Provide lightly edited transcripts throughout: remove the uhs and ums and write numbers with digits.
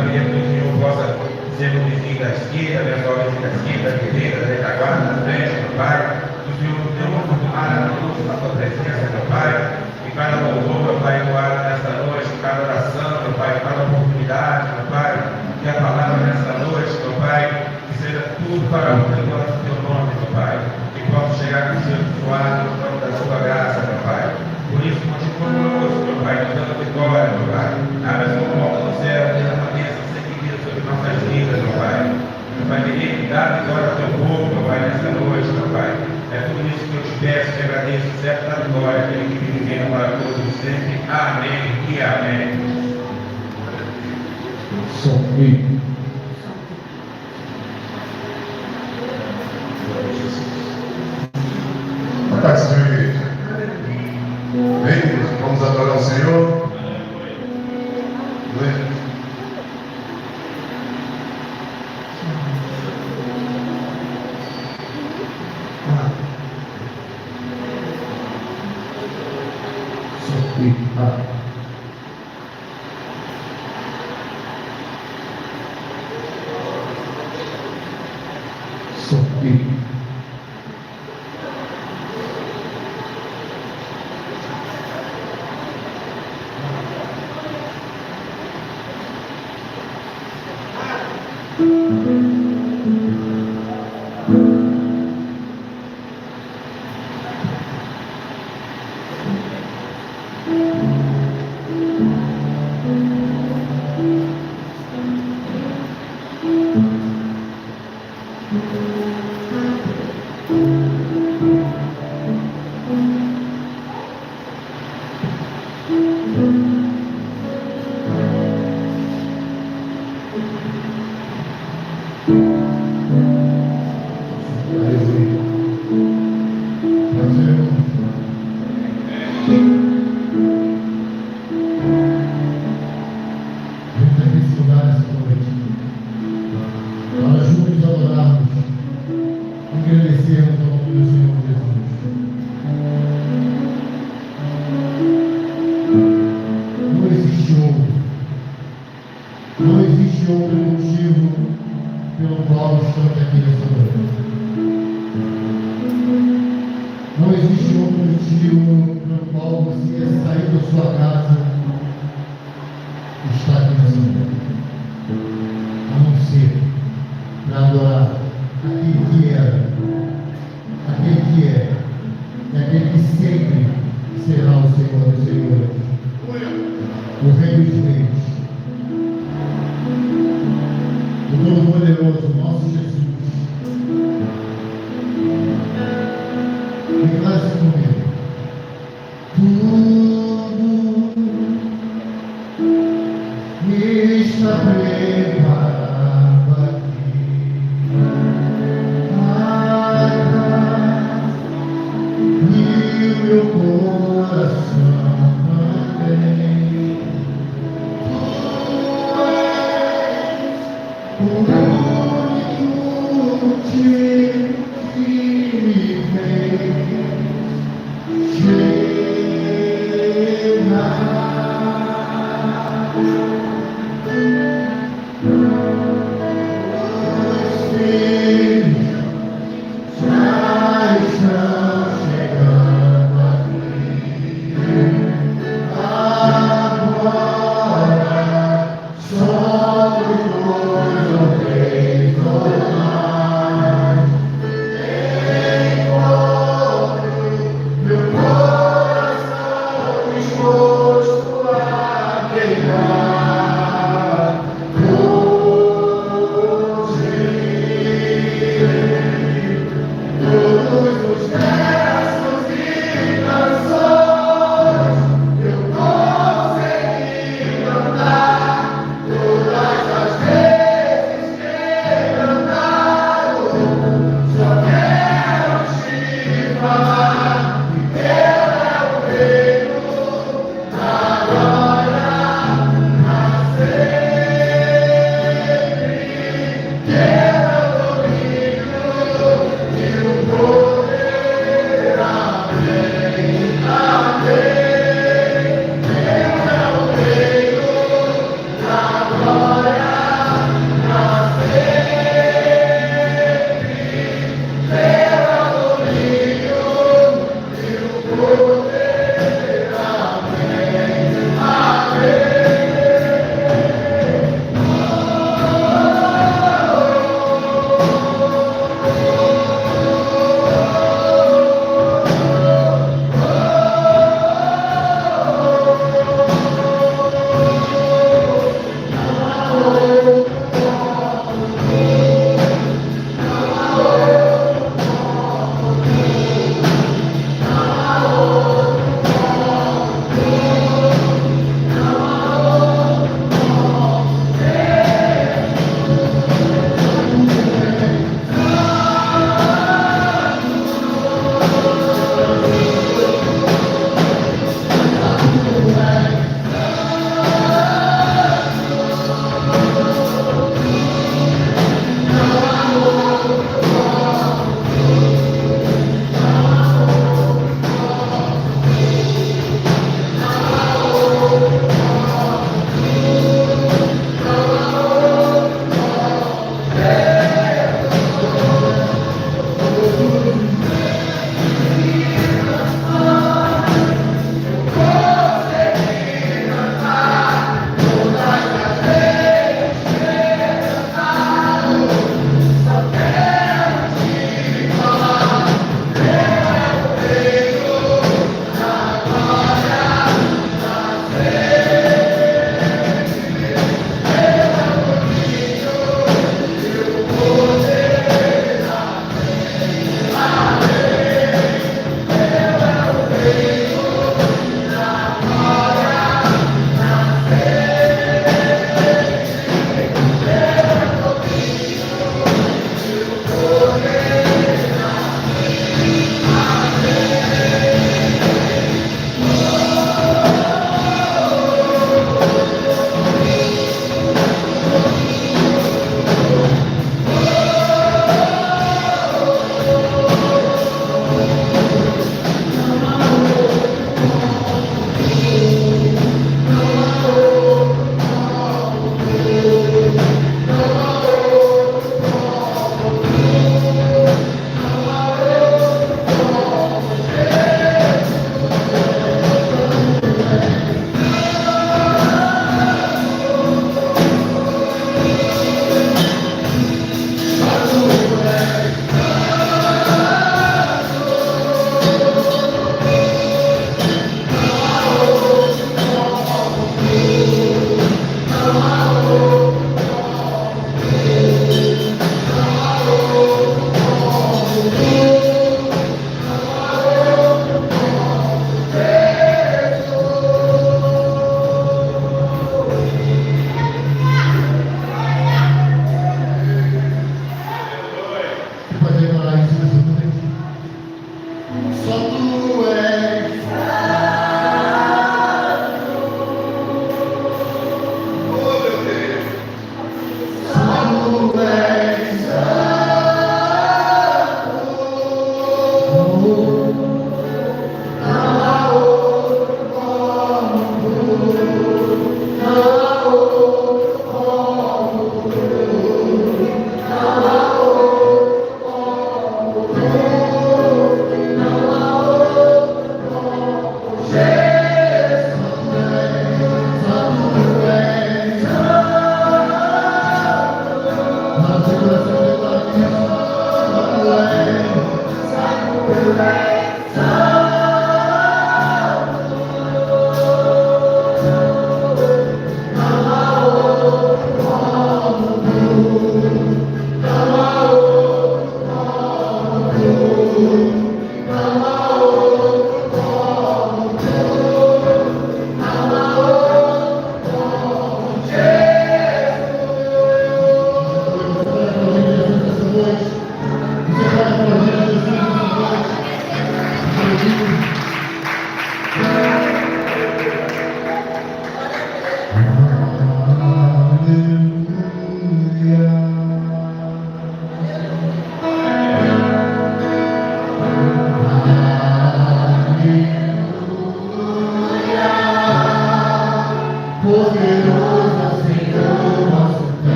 família que o Senhor possa ser o vizinho da esquerda, abençoar o vizinho da esquerda, da direita, da retaguarda, da frente, meu Pai. Que o Senhor nos dê uma oportunidade na tua presença, meu Pai. Que cada louvor, meu Pai, guarda nesta noite, cada oração, meu Pai, cada oportunidade, meu Pai. Que a palavra nesta noite, meu Pai, que seja tudo para a honra e glória do teu nome, meu Pai. Que possa chegar com o Senhor suado no nome da sua graça, meu Pai. Por isso, continua conosco, meu Pai, nos dando vitória, meu Pai. Abre as portas do céu, derrama a bênção sem medida sobre nossas vidas, meu Pai. Meu Pai querido, dá vitória ao teu povo, meu Pai, nesta noite, meu Pai. É tudo isso que eu te peço, te agradeço, certo da vitória, aquele que vive bem para todos sempre. Amém e amém. Sorrindo. Boa tarde, Senhor igreja. Bem, vamos adorar o Senhor. Aleluia. Sorrindo.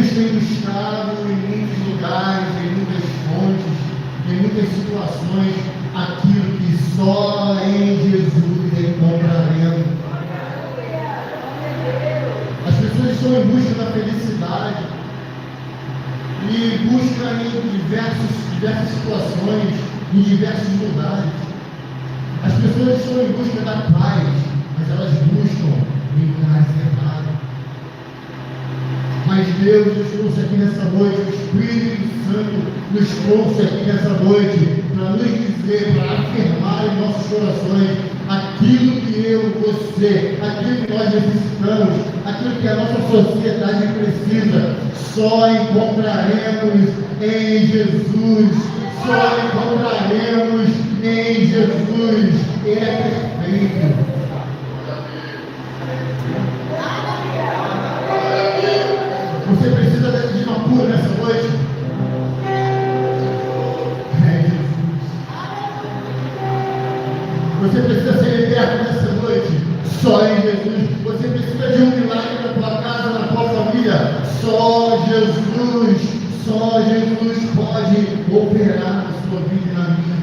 muitos têm buscado em muitos lugares, em muitas fontes, em muitas situações, aquilo que só em Jesus encontraremos. As pessoas estão em busca da felicidade e buscam em diversas situações, em diversos lugares. As pessoas estão em busca da paz, mas elas buscam em lugares errados. Mas Deus nos trouxe aqui nessa noite, o Espírito Santo nos trouxe aqui nessa noite para nos dizer, para afirmar em nossos corações aquilo que eu, você, aquilo que nós necessitamos, aquilo que a nossa sociedade precisa, só encontraremos em Jesus, só encontraremos em Jesus. Ele é perfeito. Você precisa de uma cura nessa noite? É Jesus. Você precisa ser liberto nessa noite? Só em Jesus. Você precisa de um milagre na tua casa, na tua família? Só Jesus. Só Jesus pode operar na sua vida e na minha.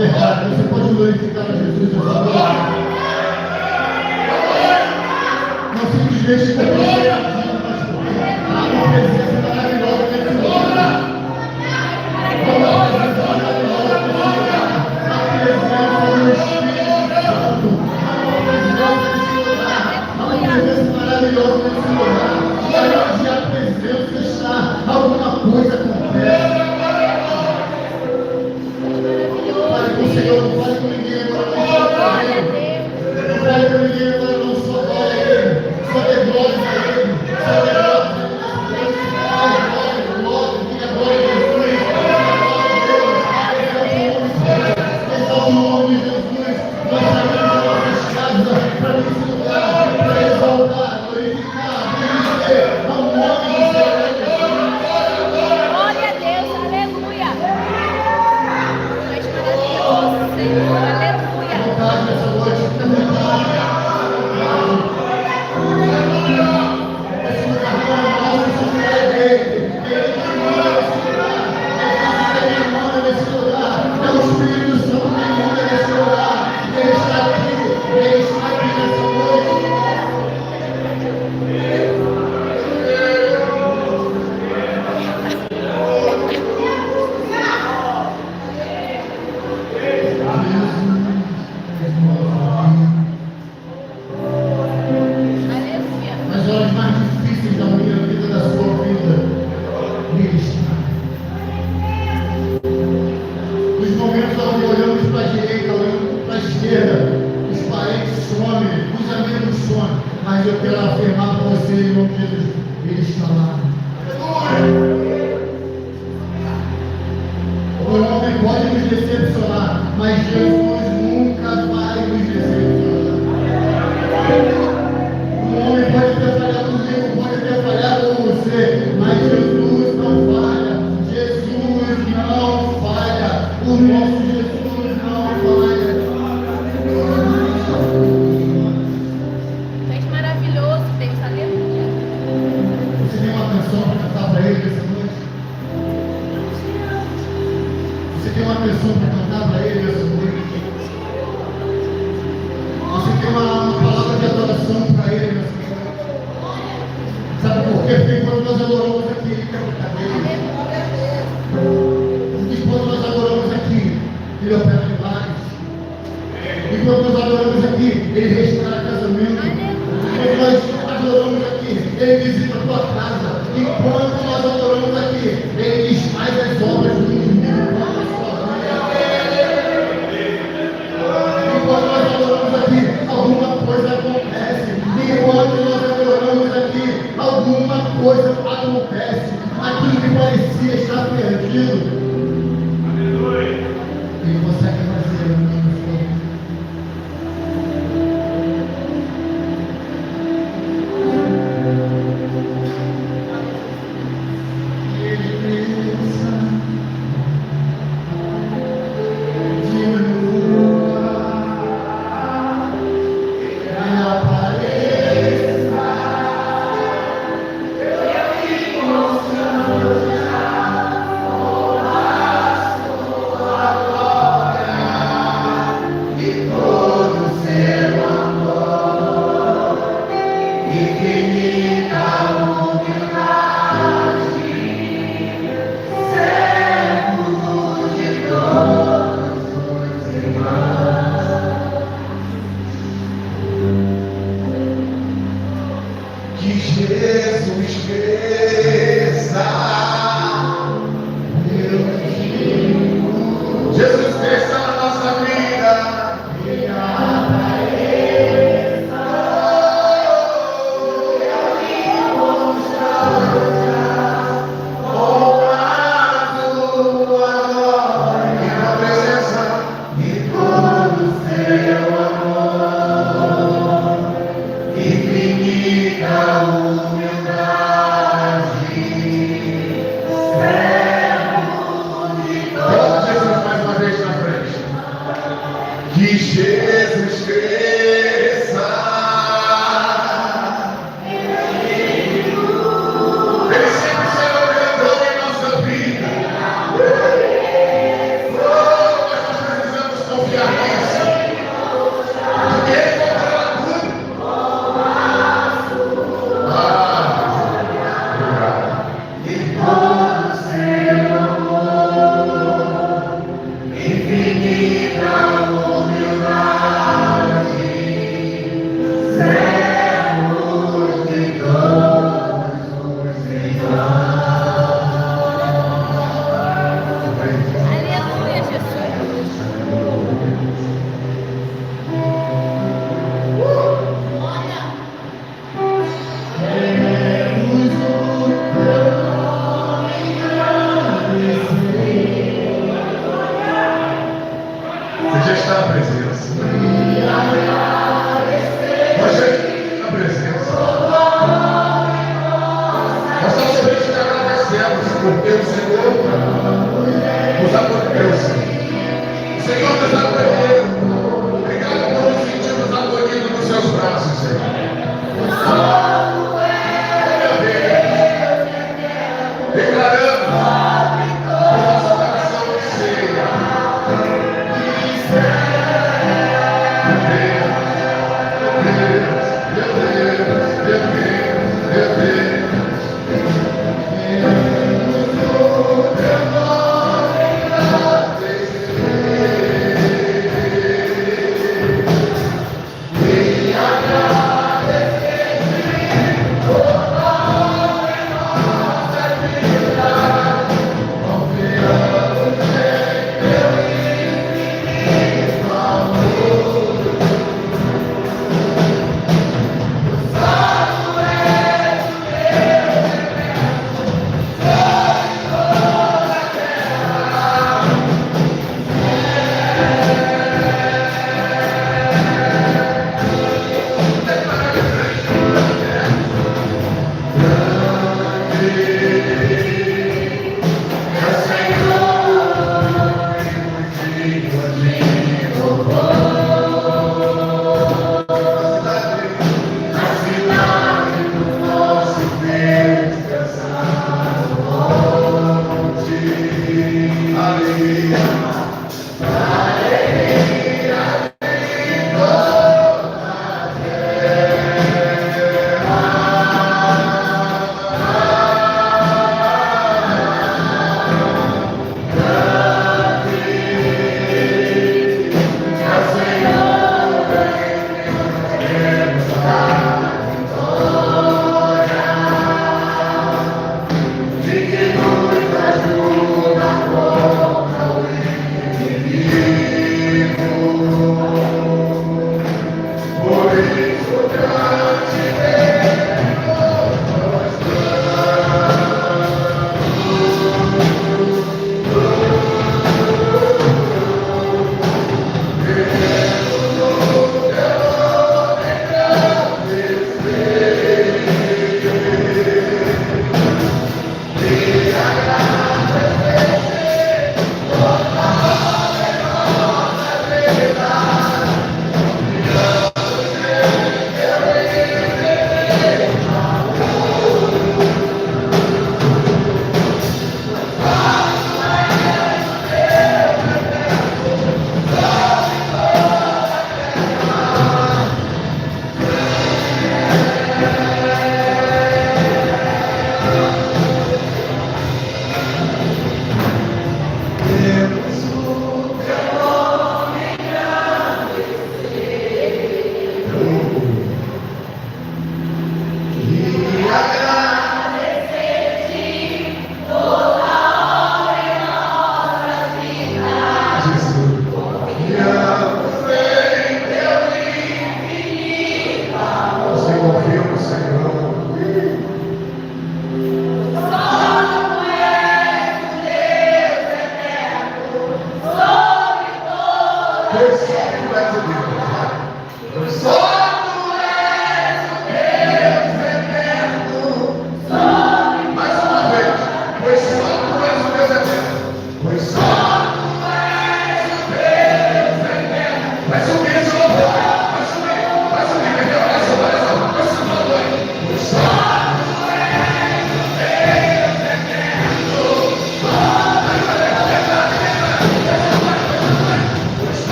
Você pode glorificar a Jesus nessa noite. Não simplesmente porque você é agindo, mas porque há uma presença maravilhosa nesse lugar. Há uma presença maravilhosa nesse lugar. A presença do Espírito Santo. Há uma presença maravilhosa nesse lugar. E onde a presença está, alguma coisa acontece. Senhor, não fale com ninguém agora, não fale com ninguém agora, não só glória a Ele, só dê glória a Ele, só dê glória a Ele, glória, diga glória a Jesus, exalta o nome de Jesus, nós saímos da nossa casa para esse lugar, para exaltar, glorificar, bendizer ao nome do Senhor Jesus. Glória a Deus, aleluia. Senhor, aleluia. Vontade nessa noite, fica à vontade. Esse lugar não é nosso, esse lugar é dele. Ele manda nesse lugar. Ele manda nesse lugar. É o Espírito Santo que manda nesse lugar. Ele está aqui. Ele está aqui nessa noite. Nas horas mais difíceis da minha vida, da sua vida, Ele está. Nos momentos onde olhamos para a direita, olhamos para a esquerda, os parentes somem, os amigos somem, mas eu quero afirmar para você, em nome de Jesus, Ele está lá. O homem pode nos decepcionar, mas Jesus nunca vai nos decepcionar. O homem pode ter falhado comigo, pode ter falhado com você, mas Jesus não falha. Jesus não falha. O nosso Jesus não falha. Tu és maravilhoso, Deus, aleluia. Você tem uma canção para cantar para Ele nessa noite? Você tem uma canção para cantar para Ele nessa noite? Você tem uma palavra de adoração para Ele nessa noite? Sabe por quê? Porque quando nós adoramos aqui, Ele quer ficar dele. E quando nós adoramos aqui, Ele opera milagres. E quando nós adoramos aqui, Ele restaura casamento. Quando nós adoramos aqui, Ele visita a tua casa. E quando nós adoramos aqui, Ele desfaz as obras do inimigo para a sua vida. E quando nós adoramos aqui, alguma coisa acontece. E quando nós adoramos aqui, alguma coisa acontece. Aquilo que parecia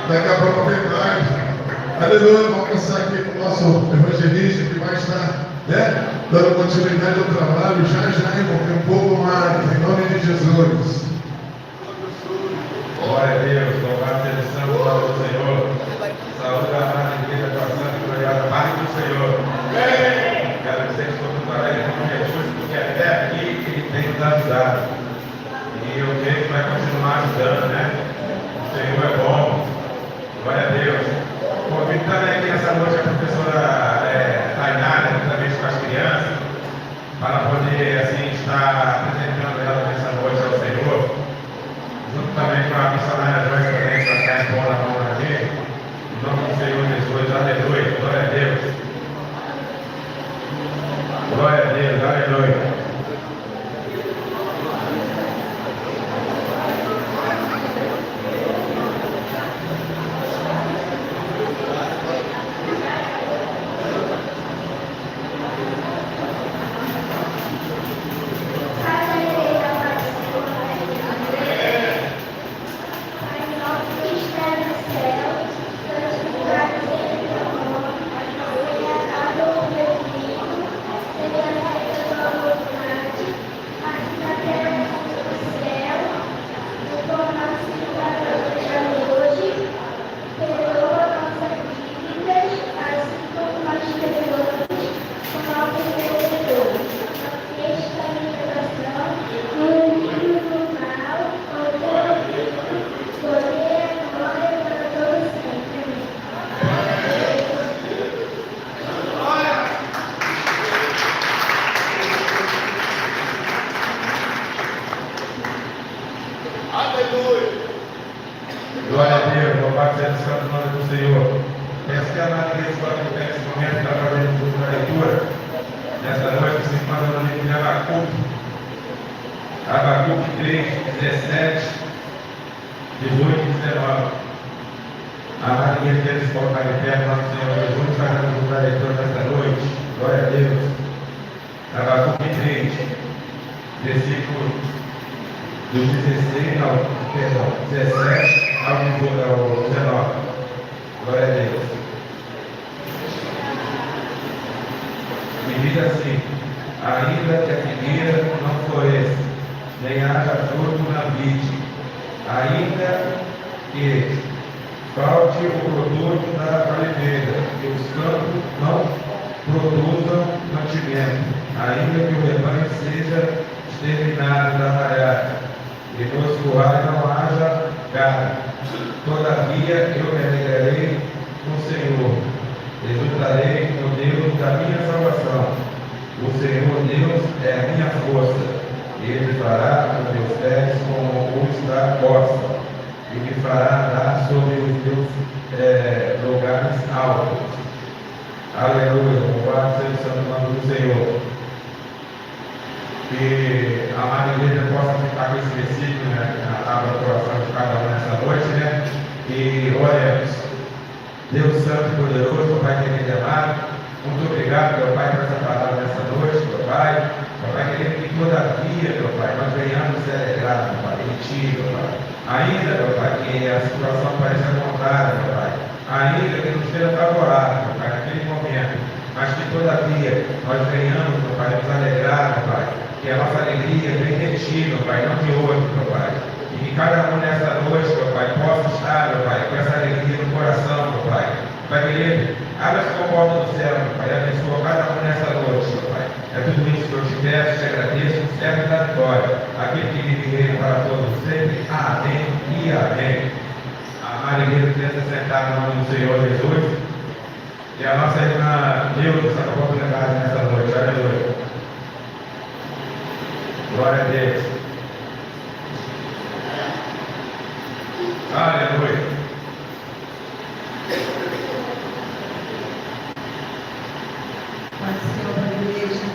Daqui a pouco vem mais. Aleluia, vamos começar aqui com o nosso evangelista que vai estar, dando continuidade ao trabalho. Já, irmão, tem um pouco mais, em nome de Jesus. Glória a Deus, louvado seja o santo nome do Senhor. Saúde a amada igreja com a santa e gloriosa paz do Senhor. Quero dizer que estou muito alegre com Jesus, porque até aqui Ele tem nos ajudado. E eu creio que vai continuar ajudando, né? O Senhor é bom. Glória a Deus. Convido também aqui nessa noite a professora Tainá, juntamente com as crianças, para poder assim estar apresentando ela nessa noite ao Senhor. Junto também com a missionária Joyce também, que vai estar em boa na mão da gente. Em nome do Senhor Jesus, aleluia, glória a Deus. Glória a Deus, aleluia. Glória a Deus, louvado seja o santo nome do Senhor. Peço que a amada igreja coloque em pé nesse momento para fazer a leitura. Nesta noite se encontra no livro de Abacuque 3, 17, 18 e 19. A amada igreja quer se colocar em pé, nosso Senhor Jesus, para fazer a leitura nesta noite. Glória a Deus. Abacuque 3, versículo do 17 ao 19. Glória a Deus. Me diz assim: ainda que a figueira não floresça, nem haja fruto na vide, ainda que falte o produto da oliveira, que os campos não produzam mantimento, ainda que o rebanho seja exterminado da raiada, e nos currais não haja gado, todavia eu me alegrarei no Senhor, exultarei no Deus da minha salvação. O Senhor Deus é a minha força, Ele fará os meus pés como os da costa, e me fará andar sobre os meus lugares altos. Aleluia, louvado seja o santo nome do Senhor. Que a amada igreja possa ficar com esse versículo, né, na coração de cada um nessa noite, né? E oremos. Deus Santo e Poderoso, Pai querido e amado, muito obrigado, meu Pai, por essa palavra nessa noite, meu Pai. Meu Pai querido, que todavia, meu Pai, nós venhamos ser alegrados, meu Pai, em Ti, meu Pai. Ainda, meu Pai, que a situação pareça contrária, meu Pai. Ainda que não esteja favorável, meu Pai, naquele momento. Mas que todavia nós venhamos, meu Pai, nos alegrar, meu Pai. Que a nossa alegria vem de Ti, meu Pai, não de outro, meu Pai. E que cada um nessa noite, meu Pai, possa estar, meu Pai, com essa alegria no coração, meu Pai. Pai querido, abre as portas do céu, meu Pai, e abençoa cada um nessa noite, meu Pai. É tudo isso que eu te peço, te agradeço, serve da vitória. Aquele que vive e reina para todos sempre. Amém e amém. A igreja precisa sentar no nome do Senhor Jesus. E a nossa irmã Deus essa oportunidade nessa noite. Aleluia. Glória a Deus. Aleluia. Paz do Senhor para a igreja.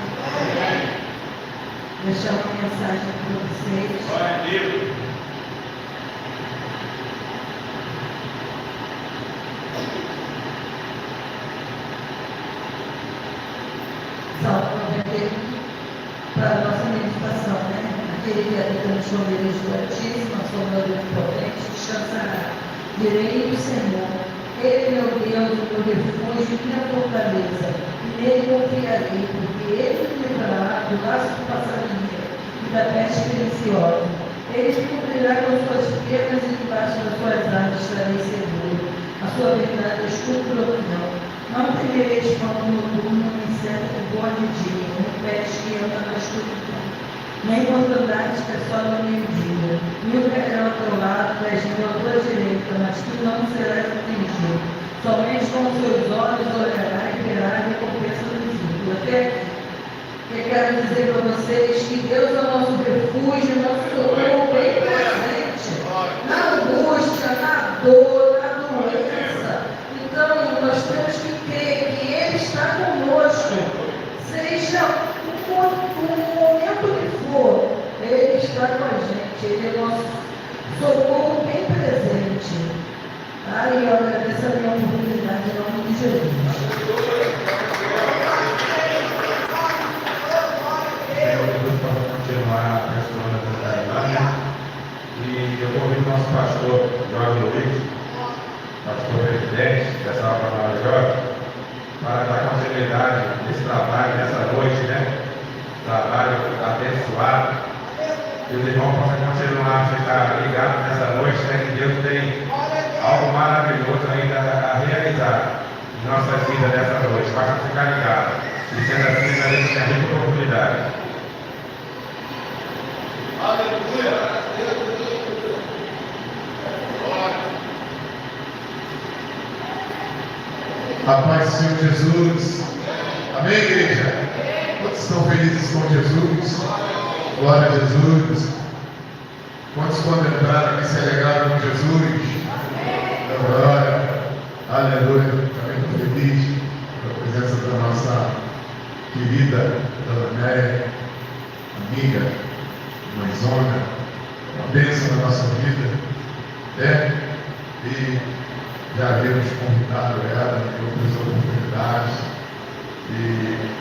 Deixar uma mensagem para vocês. Glória a Deus. Salmo 91 para a nossa meditação, né? Aquele que habita no esconderijo do Altíssimo, a sombra do Onipotente, descansará. Direi do Senhor, Ele é meu Deus, o meu refúgio e minha fortaleza, e nele confiarei, porque Ele me livrará do laço do passarinho e da peste perniciosa. Ele me cobrirá com suas penas e debaixo das suas asas estarei seguro. A sua verdade é escudo proteção. Não temereis quando noturno nem certo que voa de dia, nem peste que anda na escuridão, nem quando andares que é só no meio-dia. 1000 cairão ao teu lado, 10.000 à tua direita, mas tu não serás atingido. Somente com os seus olhos olharás e verás a recompensa do ímpio. Até que quero dizer para vocês que Deus é o nosso refúgio, nosso socorro bem presente, na angústia, na dor, na doença. Então, nós temos que crer que Ele está conosco, seja o momento que for, Ele está com a gente, Ele é nosso socorro bem presente. Eu agradeço a minha oportunidade em nome de Jesus. Senhor Jesus, possa continuar abençoando essa imagem. E eu convido o nosso pastor Jorge Luiz, pastor presidente dessa Alfa Nova Jovem, para dar continuidade nesse trabalho, nessa noite, né? Trabalho abençoado. Que os irmãos possam continuar a ficar ligados nessa noite, né? Que Deus tem algo maravilhoso ainda a realizar em nossas vidas nessa noite. Basta ficar ligado. E sendo assim, a gente tem muita oportunidade. Aleluia! A paz do Senhor Jesus. Amém, igreja? Quantos estão felizes com Jesus? Glória a Jesus. Quantos quando entraram aqui se alegraram com Jesus? querida Dona Néia, amiga, mãezona, uma bênção na nossa vida, e já havíamos convidado ela em outras oportunidades, e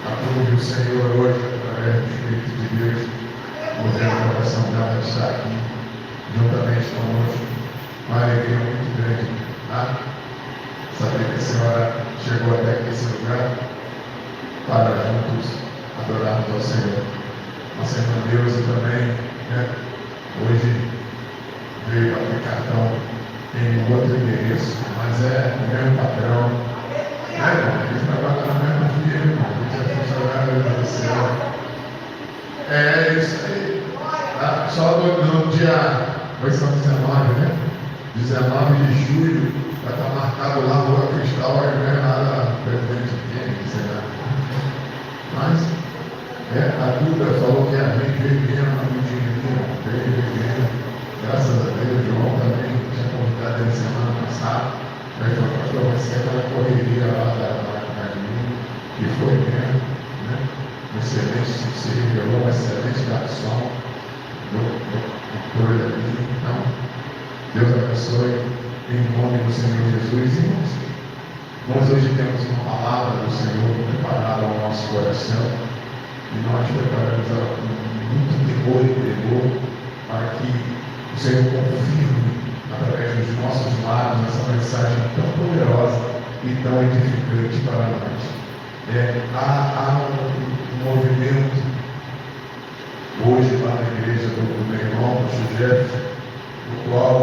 aprove o Senhor hoje, através do Espírito de Deus, movendo o coração dela de estar aqui, juntamente conosco, uma alegria muito grande, tá? Saber que a senhora chegou até aqui esse lugar para juntos adorarmos ao Senhor. Nossa irmã Neuza também, hoje veio bater cartão em um outro endereço, mas é o mesmo padrão. Irmão? Eles trabalham na mesma firma, irmão. A gente é funcionário do céu. É isso aí. Tá? Só no dia, hoje são 19, né? 19 de julho, vai estar marcado lá no Rua Cristal, aí não é nada Presidente Kennedy, sei lá. Mas, a Duda falou que a gente veio mesmo, a Ludmilla veio mesmo. Graças a Deus, João também tinha convidado ele semana passada. Mas foi pastor, vai ser aquela correria lá da academia, que foi mesmo, né? Se revelou um excelente garçom do ali. Então, Deus abençoe em nome do Senhor Jesus. Irmãos, nós hoje temos uma palavra do Senhor preparada ao nosso coração e nós preparamos ela com muito temor e temor para que o Senhor confirme através dos nossos lábios essa mensagem tão poderosa e tão edificante para nós. Há um movimento hoje lá na igreja do meu irmão, do Jeff, no qual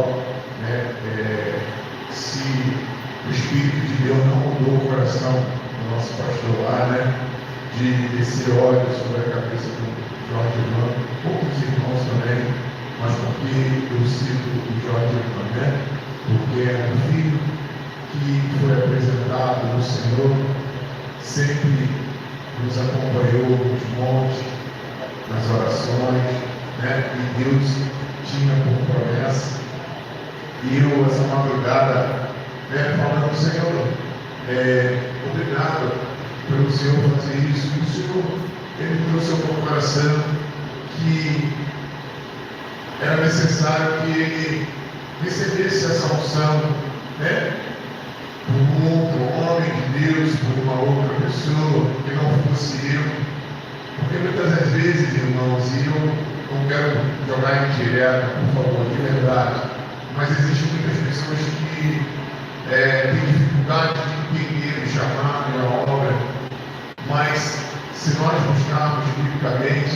se o Espírito de Deus não mudou o coração do nosso pastor lá, de descer óleo sobre a cabeça do Jorge Ivan, outros irmãos também, mas porque eu cito o Jorge Ivan, porque é um filho que foi apresentado no Senhor, sempre nos acompanhou nos montes, nas orações, e Deus tinha por promessa. E eu, essa madrugada, falando, Senhor, obrigado pelo Senhor fazer isso. E o Senhor, Ele trouxe ao meu coração que era necessário que Ele recebesse essa unção, por um outro homem de Deus, por uma outra pessoa, que não fosse eu. Porque muitas vezes, irmãos, e eu não quero jogar em direta, por favor, de verdade, mas existem muitas pessoas que têm dificuldade de entender o chamado e a obra, mas se nós buscarmos biblicamente,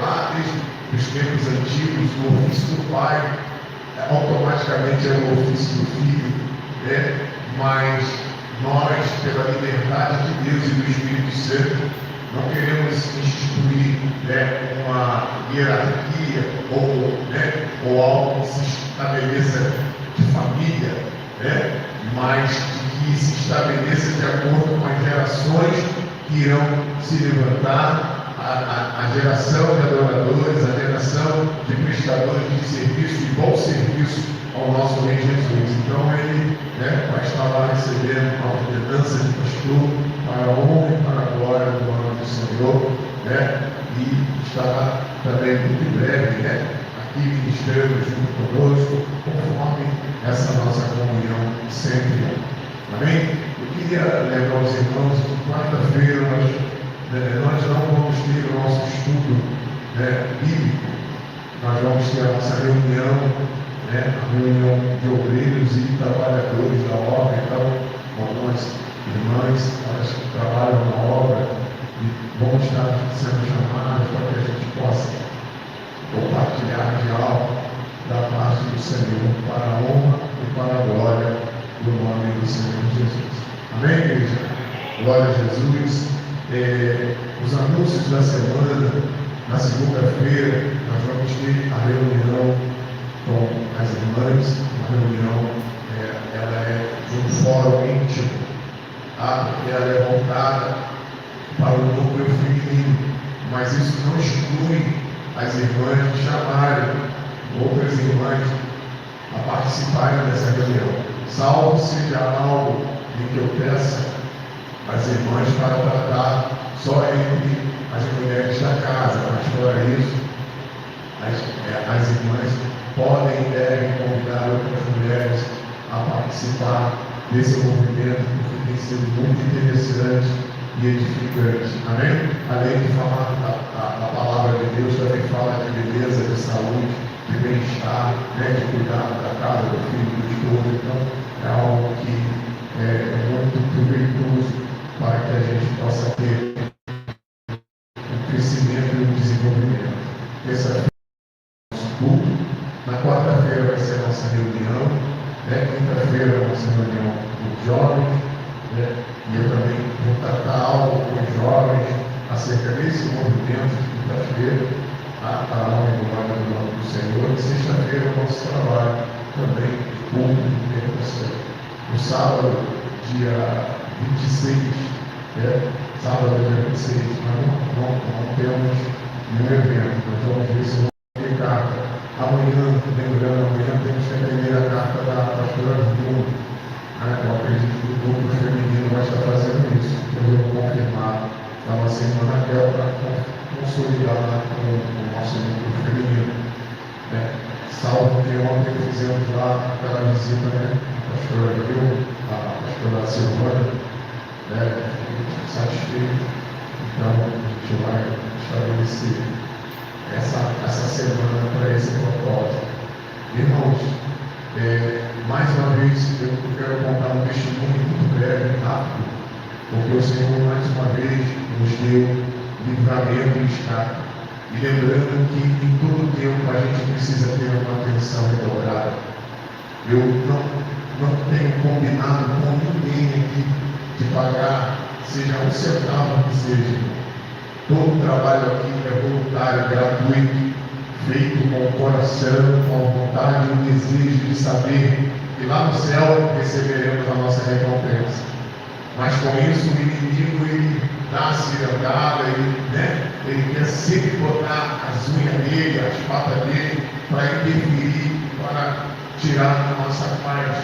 lá desde os tempos antigos, o ofício do pai automaticamente é o ofício do filho, mas nós, pela liberdade de Deus e do Espírito Santo, não queremos instituir uma hierarquia ou algo que se estabeleça de família, mas que se estabeleça de acordo com as gerações que irão se levantar, a geração de adoradores, a geração de prestadores de serviço e bom serviço ao nosso Rei Jesus. Então ele vai estar lá recebendo a ordenança de pastor para a honra e para a glória do nome do Senhor, e estará também muito em breve aqui ministrando junto conosco, conforme essa nossa comunhão sempre. Amém? Eu queria lembrar os irmãos que quarta-feira nós não vamos ter o nosso estudo bíblico, nós vamos ter a nossa reunião, a reunião de obreiros e trabalhadores da obra. Então, algumas irmãs, elas trabalham na obra e vão estar sendo chamadas para que a gente possa compartilhar de algo da parte do Senhor para a honra e para a glória do nome do Senhor Jesus. Amém, igreja? Glória a Jesus. Os anúncios da semana, na segunda-feira, nós vamos ter a reunião com as irmãs. A reunião ela é de um fórum íntimo, porque ela é voltada para o núcleo feminino, mas isso não exclui as irmãs de chamarem outras irmãs a participarem dessa reunião, salvo seja algo em que eu peça as irmãs para tratar só entre as mulheres da casa, mas fora isso, as irmãs podem e devem convidar outras mulheres a participar desse movimento, porque tem sido muito interessante e edificante. Amém? Além de falar a palavra de Deus, também fala de beleza, de saúde, de bem-estar, né? De cuidar da casa, do filho, do esposo. Então, é algo que é muito proveitoso para que a gente possa ter um crescimento e um desenvolvimento. Terça-feira é nosso culto, na quarta-feira vai ser a nossa reunião, né? Quinta-feira a nossa reunião com os jovens, né? E eu também vou tratar algo com os jovens acerca desse movimento de quinta-feira, para a honra e glória do nome do Senhor. E sexta-feira o nosso trabalho também de culto de intercessão. No sábado, dia 26, né? Sábado, dia 26, nós não temos nenhum evento, nós vamos ver se vamos ter carta. Amanhã, lembrando, amanhã temos que atender a carta da pastora Bruno. Eu acredito que o grupo feminino vai estar fazendo isso. Eu vou confirmar na nossa irmã Raquel para consolidar com o nosso grupo feminino. Salvo que ontem fizemos lá aquela visita, né? A pastora eu, a pastora Silvana, satisfeito. Então, a gente vai estabelecer essa semana para esse propósito. Irmãos, mais uma vez eu quero contar um testemunho muito breve, rápido, porque o Senhor mais uma vez nos deu livramento e escape. E lembrando que em todo tempo a gente precisa ter uma atenção redobrada. Eu não tenho combinado com ninguém aqui de pagar, seja um centavo que seja. Todo trabalho aqui é voluntário, gratuito, feito com o coração, com a vontade e o desejo de saber que lá no céu receberemos a nossa recompensa. Mas com isso o inimigo ele dá a cirantada, ele quer sempre botar as unhas dele, as patas dele, para interferir, para tirar a nossa paz.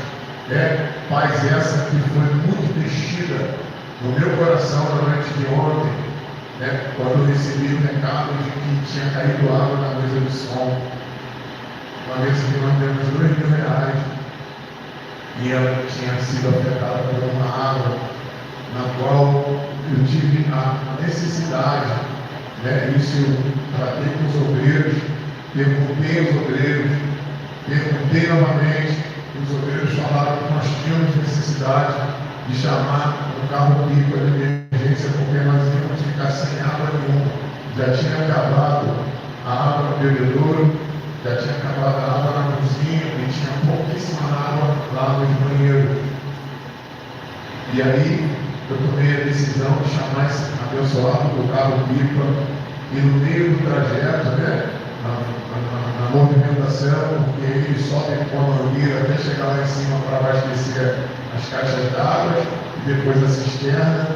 Paz essa que foi muito mexida no meu coração na noite de ontem. Quando eu recebi o recado de que tinha caído água na mesa do som. Uma vez que nós demos R$2.000 e ela tinha sido afetada por uma água na qual eu tive a necessidade, isso eu tratei com os obreiros, perguntei novamente, os obreiros falaram que nós tínhamos necessidade de chamar um carro-pipa de emergência, porque nós íamos ficar sem água nenhuma. Já tinha acabado a água no bebedouro, já tinha acabado a água na cozinha e tinha pouquíssima água lá nos banheiros. E aí eu tomei a decisão de chamar esse abençoado do carro-pipa e no meio do trajeto, na movimentação, porque ele sobe com a mangueira até chegar lá em cima para abastecer as caixas d'água e depois a cisterna.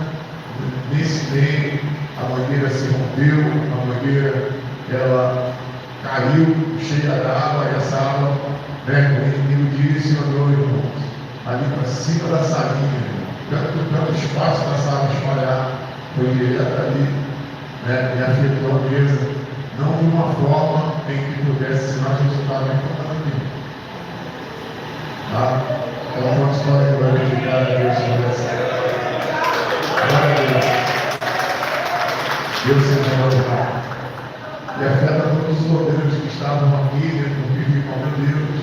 Nesse meio, a mangueira se rompeu, a mangueira ela caiu cheia d'água e essa água, o inimigo direcionou ali para cima da salinha, tanto espaço para essa água espalhar, foi direto ali, e afetou a mesa, não de uma forma em que pudesse, senão a gente estava falando aqui. Então, uma história glorificada a Deus sobre essa. Glória a Deus. Deus seja louvado. E afeta todos os obreiros que estavam aqui, porque ficam, meu Deus,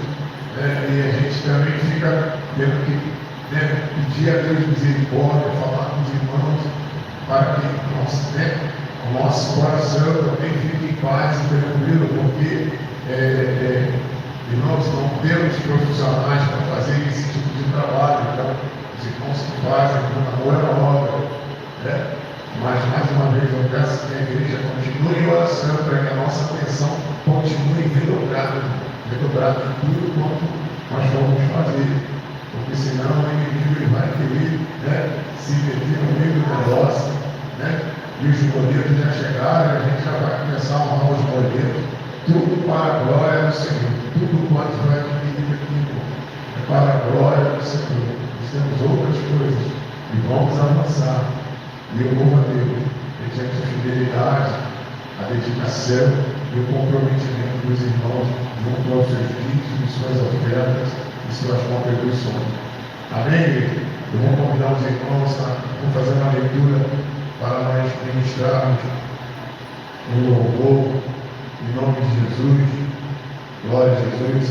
e a gente também fica tendo que pedir a Deus misericórdia, falar com os irmãos, para que o nosso coração também fique em paz e tranquilo, porque irmãos, não temos profissionais para fazer esse tipo de trabalho, então os irmãos que fazem por amor à obra, mas mais uma vez eu peço que a igreja continue em oração para que a nossa atenção continue redobrada em tudo quanto nós vamos fazer, porque senão o inimigo vai querer se meter no meio do negócio, e os boletos já chegaram, a gente já vai começar a honrar os boletos, tudo para a glória do Senhor, tudo quanto vai adquirir aqui, é para a glória do Senhor. Nós temos outras coisas e vamos avançar. E eu louvo a Deus, mediante a fidelidade, a dedicação e o comprometimento dos irmãos junto aos seus dízimos, suas ofertas e suas contribuições. Amém, igreja? Eu vou convidar os irmãos a fazer uma leitura para nós ministrarmos um louvor em nome de Jesus. Glória a Jesus.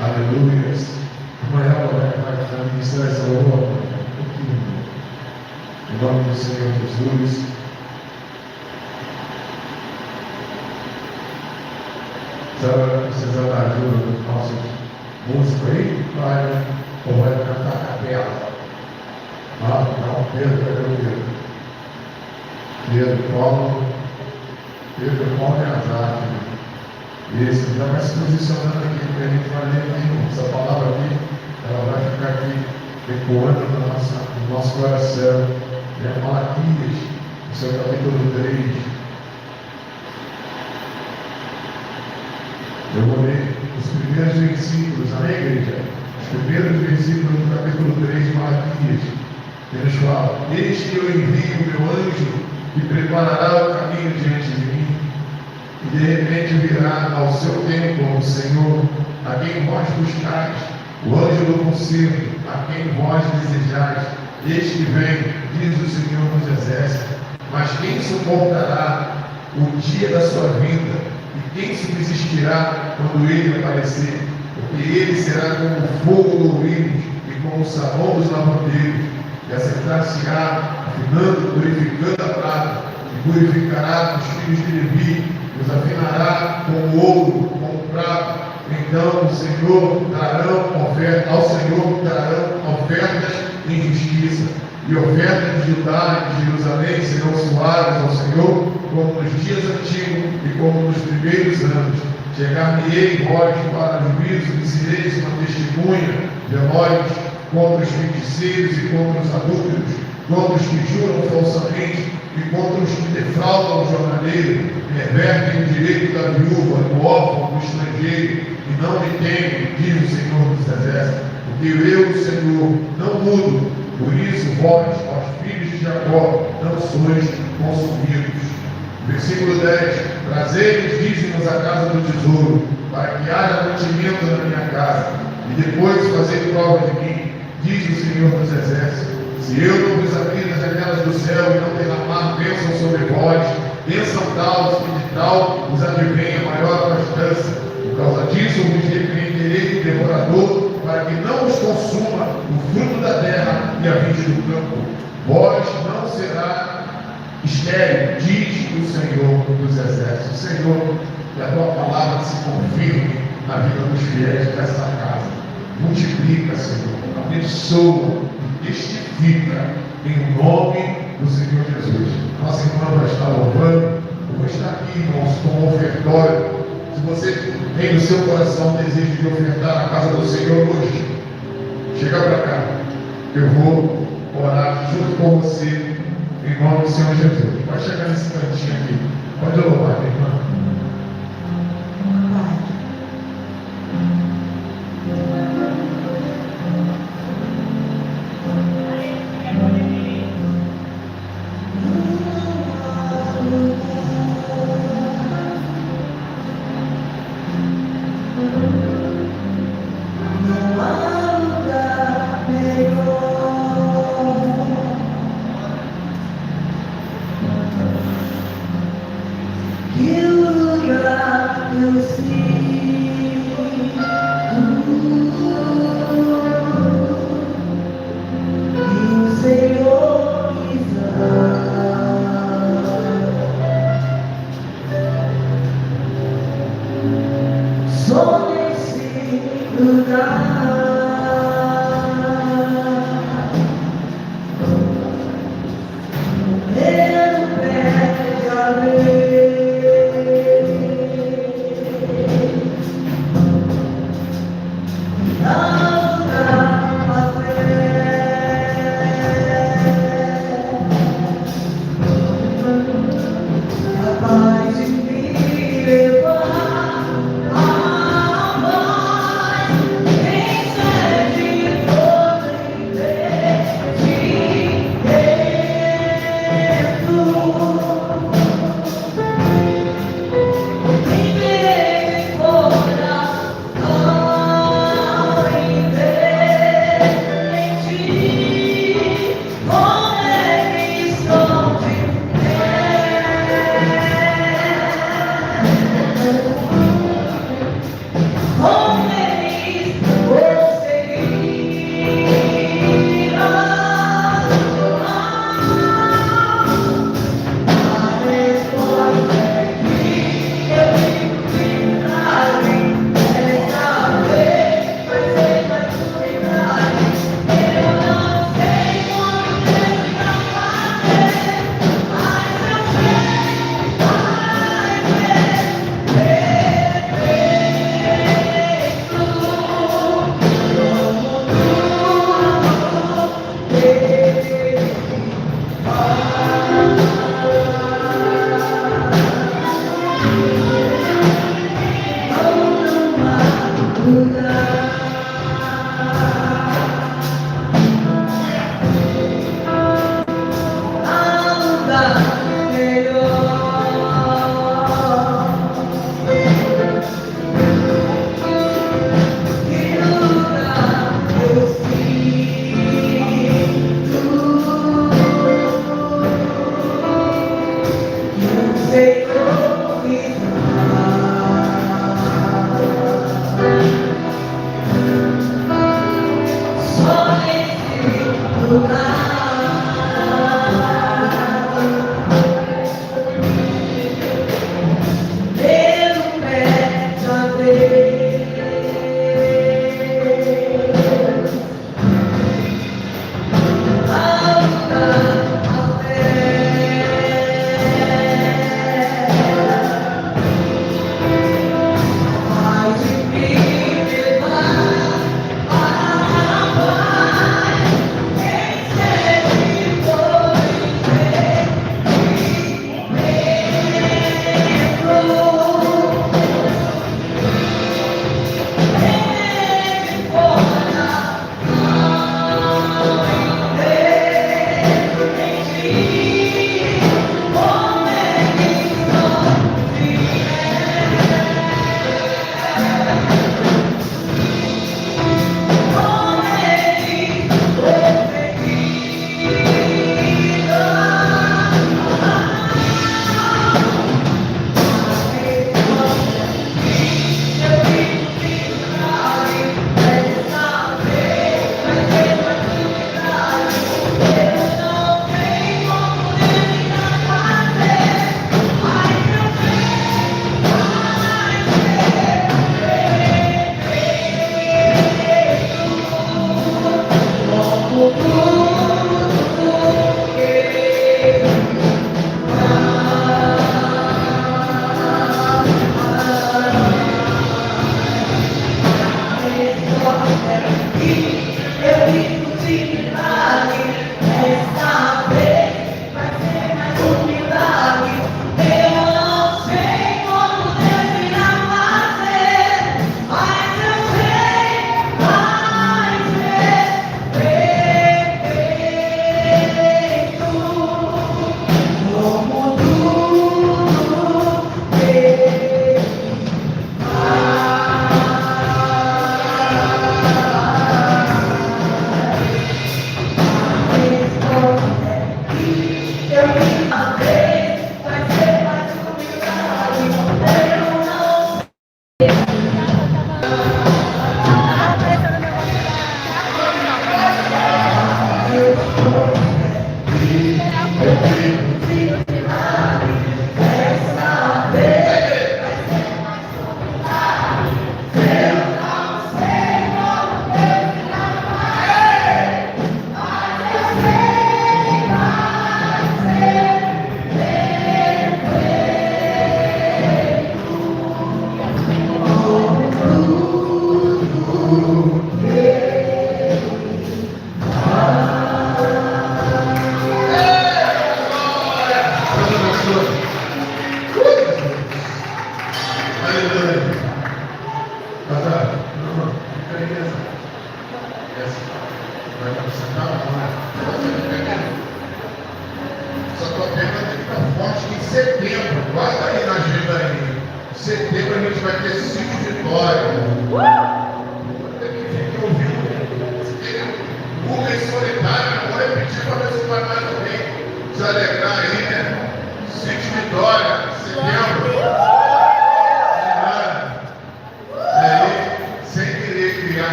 Aleluia. Amanhã vai ministrar essa louvor. Em nome do Senhor Jesus. Estava precisando da ajuda dos nossos músicos aí, ou vai cantar a capela. Não, Pedro, Pedro, come as árvores. Isso, já vai se posicionando aqui, porque a gente vai ler aqui, essa palavra aqui, ela vai ficar aqui ecoando no nosso coração. Malaquias, no seu capítulo 3. Eu vou ler os primeiros versículos, amém, igreja? Os primeiros versículos do capítulo 3 de Malaquias. Eles falam: eis que eu envio o meu anjo que preparará o caminho diante de mim, e de repente virá ao seu tempo o Senhor, a quem vós buscais, o anjo do conselho, a quem vós desejais. Eis que vem, diz o Senhor dos Exércitos. Mas quem suportará o dia da sua vinda? E quem subsistirá quando ele aparecer? Porque ele será como o fogo do lourinhos e como o sabão dos lavandeiros, e acertar-se-á, afinando, purificando a prata, e purificará os filhos de Levi, e os afinará com o ouro, com o prata. Então o Senhor darão oferta, ao Senhor darão ofertas em justiça, e ofertas de Judá e de Jerusalém serão suaves ao Senhor, como nos dias antigos e como nos primeiros anos. Chegar-me-ei vós para o juízo, e sereis uma testemunha veloz contra os feiticeiros e contra os adúlteros, contra os que juram falsamente e contra os que defraudam o jornaleiro, pervertem o direito da viúva, do órfão, do estrangeiro, e não me temem, diz o Senhor dos Exércitos, porque eu, Senhor, não mudo. Por isso, vós, os filhos de Jacó, não sois consumidos. Versículo 10: trazei-lhes dízimos à casa do tesouro, para que haja mantimento na minha casa, e depois fazei prova de mim, diz o Senhor dos Exércitos. Se eu não vos abrir as janelas do céu e não derramar bênção sobre vós, bênção tal que de tal vos advenha maior abastança. Por causa disso, vos repreenderei o devorador, para que não os consuma o fruto da terra e a vide do campo. Vós não será estéril, diz o Senhor dos Exércitos. Senhor, que a tua palavra se confirme na vida dos fiéis dessa casa. Multiplica, Senhor, abençoa e testifica em nome do Senhor Jesus. Nossa irmã vai estar louvando. Eu vou estar aqui, irmãos, com um ofertório. Se você tem no seu coração o desejo de ofertar na casa do Senhor hoje, chega para cá. Eu vou orar junto com você em nome do Senhor Jesus. Pode chegar nesse cantinho aqui. Pode louvar, minha irmã.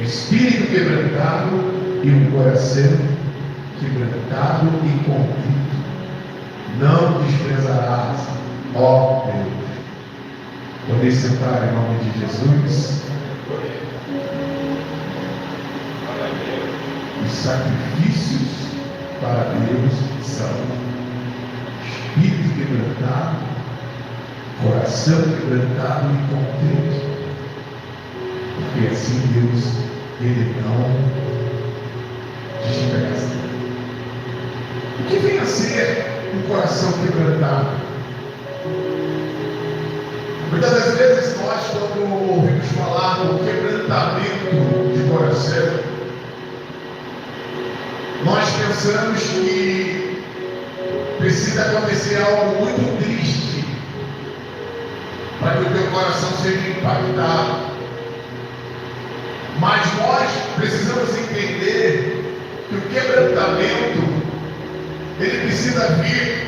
espírito quebrantado e um coração quebrantado e contrito não desprezarás, ó Deus. Podem sentar em nome de Jesus. Os sacrifícios para Deus são espírito quebrantado, coração quebrantado e contrito, porque assim Deus, Ele não despreza. O que vem a ser um coração quebrantado? Muitas das vezes nós, quando ouvimos falar do quebrantamento de coração, nós pensamos que precisa acontecer algo muito triste para que o teu coração seja impactado. Mas nós precisamos entender que o quebrantamento ele precisa vir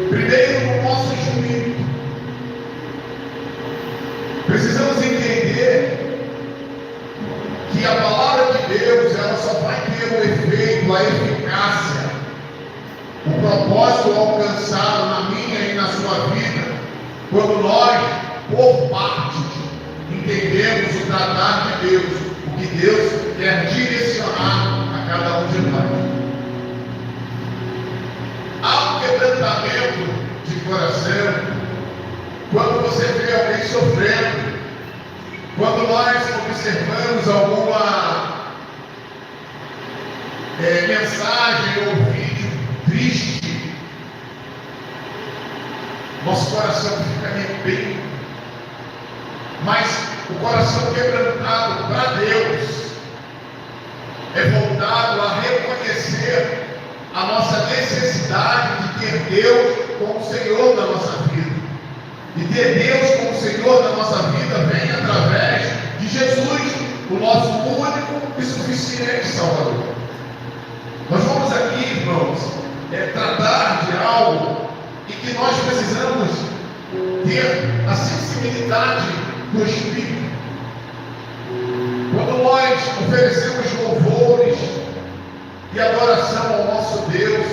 primeiro no nosso espírito. Precisamos entender que a palavra de Deus ela só vai ter o efeito, a eficácia, o propósito alcançado na minha e na sua vida, quando nós, por partes, entendemos o tratar de Deus, o que Deus quer direcionar a cada um de nós. Há um quebrantamento de coração quando você vê alguém sofrendo, quando nós observamos alguma mensagem ou vídeo triste, nosso coração fica arrependido. Mas o coração quebrantado para Deus é voltado a reconhecer a nossa necessidade de ter Deus como Senhor da nossa vida. E ter Deus como Senhor da nossa vida vem através de Jesus, o nosso único e suficiente Salvador. Nós vamos aqui, irmãos, tratar de algo em que nós precisamos ter a sensibilidade do Espírito. Quando nós oferecemos louvores e adoração ao nosso Deus,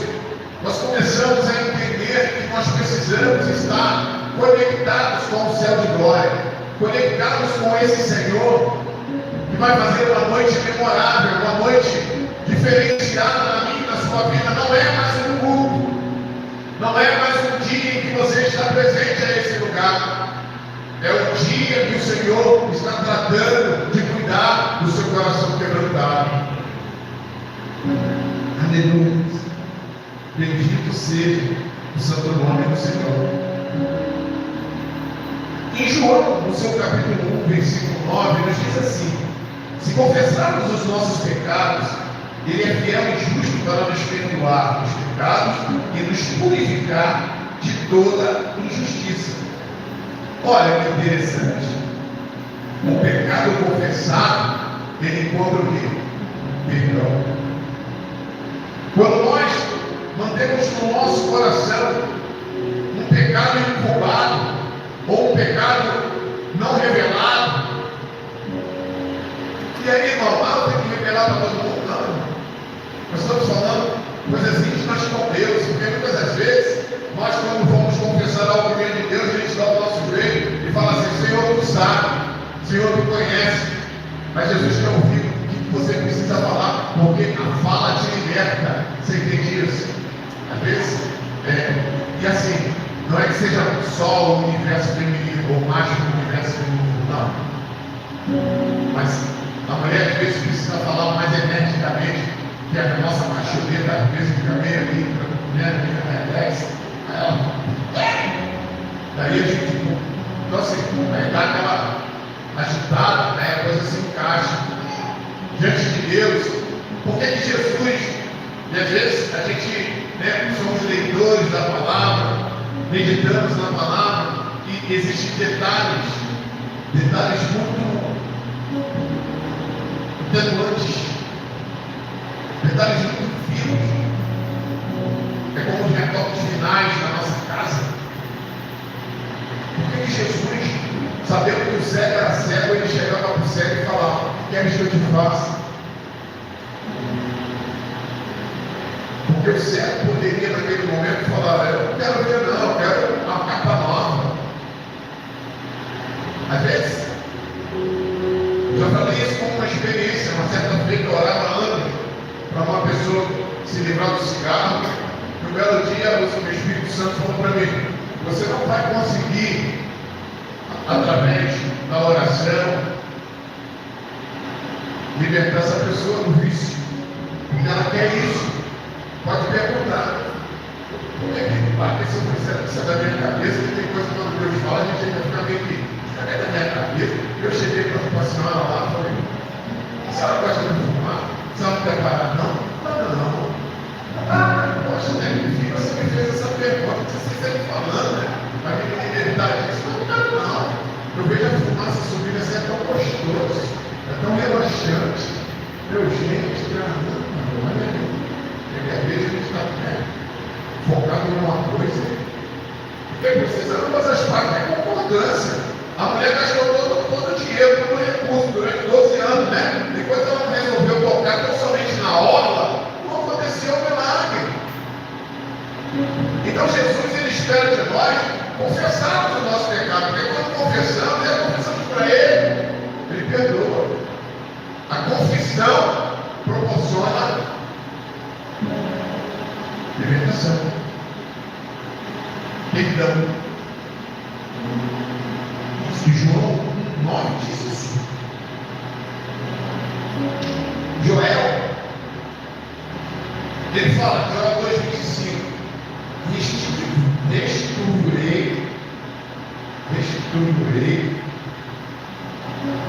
nós começamos a entender que nós precisamos estar conectados com o céu de glória, conectados com esse Senhor que vai fazer uma noite memorável, uma noite diferenciada na minha e na sua vida. Não é mais um culto, não é mais um dia em que você está presente a esse lugar. É o dia que o Senhor está tratando de cuidar do seu coração quebrantado. Aleluia. Bendito seja o santo nome do Senhor. Em João, no seu capítulo 1, versículo 9, nos diz assim: se confessarmos os nossos pecados, Ele é fiel e justo para nos perdoar os pecados e nos purificar de toda injustiça. Olha que interessante. O pecado confessado, ele encontra o quê? Perdão. Quando nós mantemos no nosso coração um pecado incubado, ou um pecado não revelado, e aí, irmão, eu tenho que revelar para todo mundo? Não. Nós estamos falando coisas íntimas com Deus, porque muitas das vezes, nós quando vamos confessar algo diante de Deus, a gente dá o nosso joelho e fala assim: Senhor, tu sabe, Senhor, tu conhece, mas Jesus quer ouvir o que você precisa falar, porque a fala te liberta. Você entende isso? Às vezes, e assim, não é que seja só o universo feminino ou mais o universo feminino, não. Mas a mulher às vezes precisa falar mais energicamente, que a nossa machoreta às vezes fica meio ali, meio relaxa. Daí a gente, então assim, aí dá aquela agitada, né? A coisa se encaixa diante de Deus. Por que Jesus, e às vezes a gente, somos leitores da palavra, meditamos na palavra, e existem detalhes muito atenuantes, detalhes muito finos. É como os retoques finais da nossa casa. Por que Jesus, sabendo que o cego era cego, ele chegava para o cego e falar: o que queres que eu te faça? Porque o cego poderia naquele momento falar: eu não quero ver não, eu quero uma capa nova. Às vezes, eu já falei isso como uma experiência. Uma certa feita eu orava anos para uma pessoa se livrar do cigarro. E um belo dia o Espírito Santo falou para mim: você não vai conseguir, através da oração, libertar essa pessoa do vício, porque ela quer isso. Pode perguntar: como é que bate isso da minha cabeça? Que tem coisa que quando Deus fala, a gente ainda fica meio que: cadê da minha cabeça? Eu cheguei para a senhora lá e falei: a senhora gosta de fumar? A senhora não quer parar? Não? Não. Poxa, né? Você me fez essa pergunta, você sempre falando, né? Para me libertar disso. Não. Eu vejo a fumaça subindo assim, é tão gostoso, é tão relaxante. Meu gente, caramba, olha aí. Porque às vezes a gente está focado em uma coisa, porque precisa não fazer as partes da concordância. A mulher gastou todo o dinheiro, todo o recurso durante 12 anos, né? Enquanto ela resolveu tocar tão somente na orla, não aconteceu o milagre. Então Jesus, ele espera de nós confessarmos o nosso pecado, porque quando confessamos para ele perdoa. A confissão proporciona libertação, perdão. Isso, João 9 diz isso. Joel, ele fala, Joel 2,25: restituirei,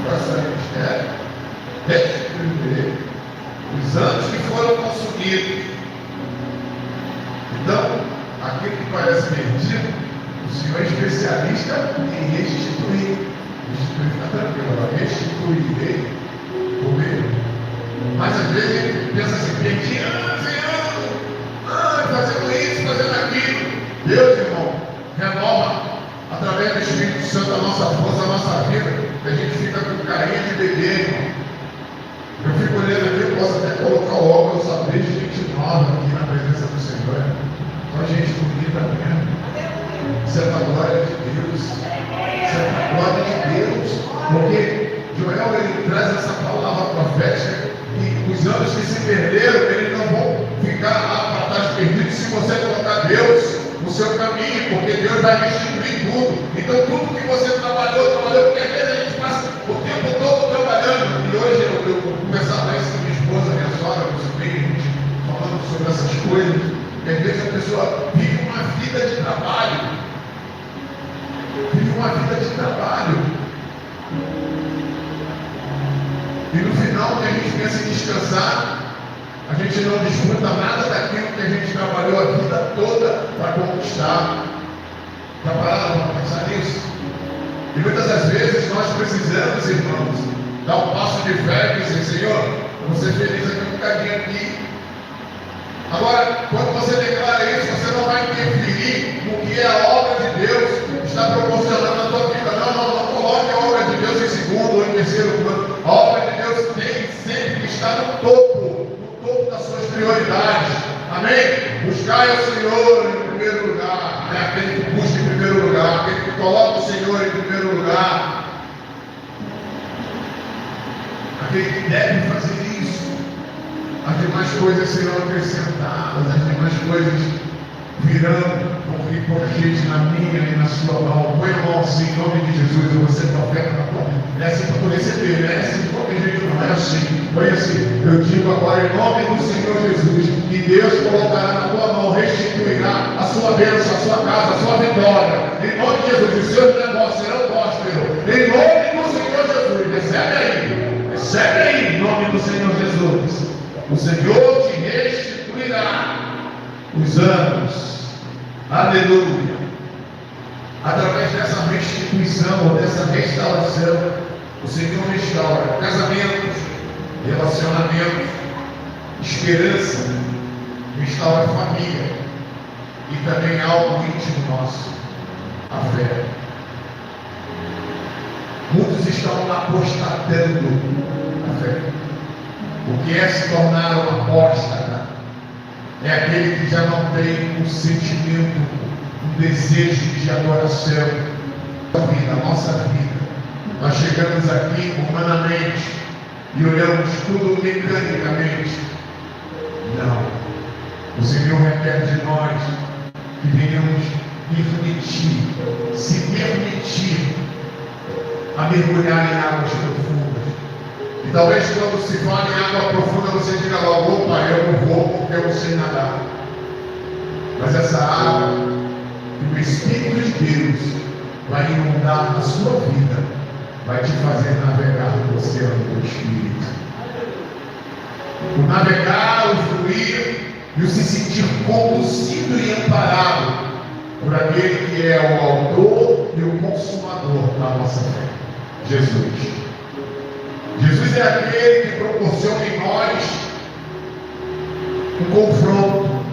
coração e mistério, restituirei os anos que foram consumidos. Então, aquilo que parece perdido, o Senhor é especialista em restituir. Restituir, fica tranquilo, restituirei o meu. Mas às vezes ele pensa assim: perdi anos e anos, fazendo isso, fazendo aquilo. Deus, irmão, renova através do Espírito Santo a nossa força, a nossa vida, que a gente fica com carinha de bebê, irmão. Eu fico olhando aqui, eu posso até colocar o óculos, saber de gente nova aqui na presença do Senhor. Só gente bonita mesmo. Isso é a glória de Deus. Isso é a glória de Deus. Porque Joel, ele traz essa palavra profética, e os anos que se perderam, eles não vão ficar lá para trás perdidos se você colocar Deus no seu caminho, porque Deus vai restituir tudo. Então tudo que você trabalhou, porque às vezes a gente passa o tempo todo trabalhando. E hoje eu conversava isso com minha esposa, minha sogra, meu sobrinho, falando sobre essas coisas. E às vezes a pessoa vive uma vida de trabalho. E no final, quando a gente pensa em descansar, a gente não desfruta nada daquilo que a gente trabalhou a vida toda para conquistar. Está parado para pensar nisso? E muitas das vezes nós precisamos, irmãos, dar um passo de fé e dizer: Senhor, eu vou ser feliz aqui um bocadinho aqui. Agora, quando você declara isso, você não vai interferir no que a obra de Deus está proporcionando na tua vida. Não coloque a obra de Deus em segundo ou em terceiro plano. A obra de Deus tem sempre que estar no topo das suas prioridades. Amém? Buscai ao Senhor em primeiro lugar, né? Aquele que busca em primeiro lugar, aquele que coloca o Senhor em primeiro lugar, aquele que deve fazer isso. As demais coisas serão acrescentadas, as demais coisas virão com gente na minha e na sua mão. Põe a mão assim, em nome de Jesus, eu vou ser profeta na tua vida. É assim para tu receber, não é assim de qualquer jeito, não é assim. Põe assim: eu digo agora em nome do Senhor Jesus, que Deus colocará na tua mão, restituirá a sua bênção, a sua casa, a sua vitória. Em nome de Jesus, os seus negócios serão prósperos. Em nome do Senhor Jesus, recebe aí, em nome do Senhor Jesus. O Senhor te restituirá os anos. Aleluia. Através dessa restituição, ou dessa restauração, o Senhor restaura casamentos, relacionamentos, esperança, restaura família e também algo íntimo nosso, a fé. Muitos estão estão apostatando a fé. O que é se tornar um apóstata? É aquele que já não tem um sentimento, um desejo de adoração da vida, a nossa vida. Nós chegamos aqui humanamente e olhamos tudo mecanicamente. Não. O Senhor requer de nós que venhamos se permitir a mergulhar em águas profundas. E talvez quando se fala em água profunda você diga logo, opa, eu não vou porque eu não sei nadar. Mas essa água que o Espírito de Deus vai inundar na sua vida, vai te fazer navegar no oceano do Espírito. O navegar, o fluir e o se sentir conduzido e amparado por aquele que é o autor e o consumador da nossa fé, Jesus. Jesus é aquele que proporciona em nós um confronto.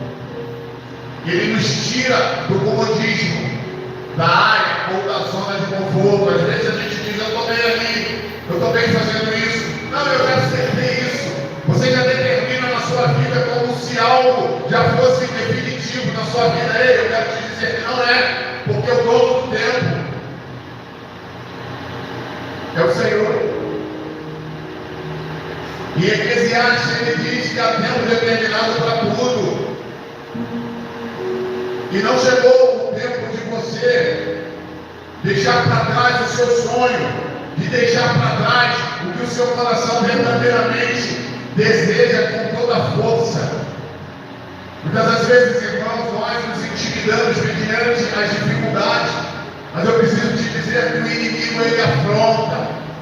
Ele nos tira do comodismo, da área ou da zona de conforto. Às vezes a gente diz, eu estou bem ali, eu estou bem fazendo isso. Não, eu quero ser isso. Você já determina na sua vida como se algo já fosse definitivo na sua vida. Ei, eu quero te dizer que não é, porque o dono do tempo é o Senhor. E Eclesiastes ele diz que há tempo determinado para tudo. E não chegou o tempo de você deixar para trás o seu sonho, de deixar para trás o que o seu coração verdadeiramente deseja com toda a força. Muitas das vezes, irmãos, nós nos intimidamos mediante as dificuldades, mas eu preciso te dizer que o inimigo ele afronta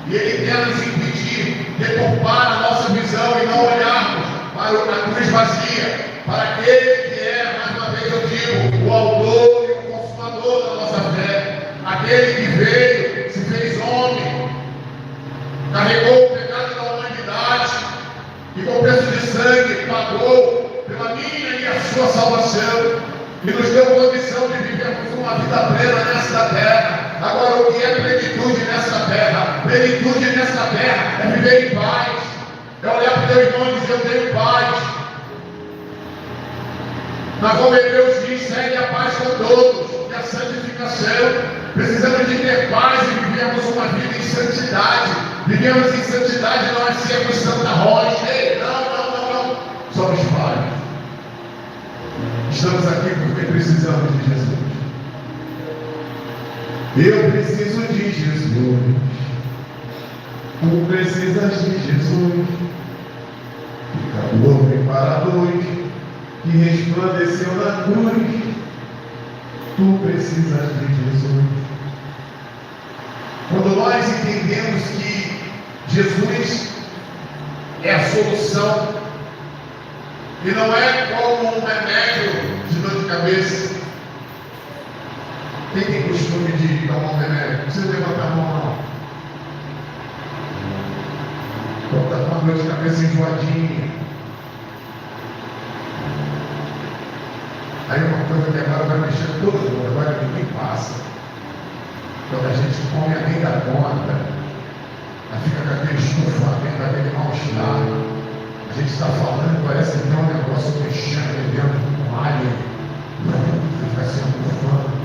e ele quer nos impedir, deturpar a nossa visão e não olharmos para a cruz vazia, para aquele que é, mais uma vez eu digo, o autor e o consumador da nossa fé, aquele que veio, se fez homem, carregou o pecado da humanidade e com preço de sangue pagou pela minha e a sua salvação e nos deu condição de vivermos uma vida plena nesta terra. Agora, o que é plenitude nesta terra? Plenitude nesta terra é viver em paz, é olhar para o teu irmão e dizer, eu tenho paz. Mas como Hebreus diz, segue a paz com todos e a santificação. Precisamos de ter paz e vivermos uma vida em santidade. Vivemos em santidade, não é sermos Santa Rocha. Ei, não. Somos falhos. Estamos aqui porque precisamos de Jesus. Eu preciso de Jesus. Tu precisas de Jesus. Fica o homem para a luz que resplandeceu na cruz. Tu precisas de Jesus. Quando nós entendemos que Jesus é a solução, e não é como um remédio de dor de cabeça. Quem tem costume de tomar um remédio? Não precisa levantar a mão, não. Quando está com uma dor de cabeça enjoadinha. Aí uma coisa que agora vai mexer todo mundo, agora ninguém passa. Quando a gente come além da conta, fica com aquele estufamento, aquele mal-estar. A gente está falando, parece que tem um negócio mexendo dentro de um alien. Você fica se estufando.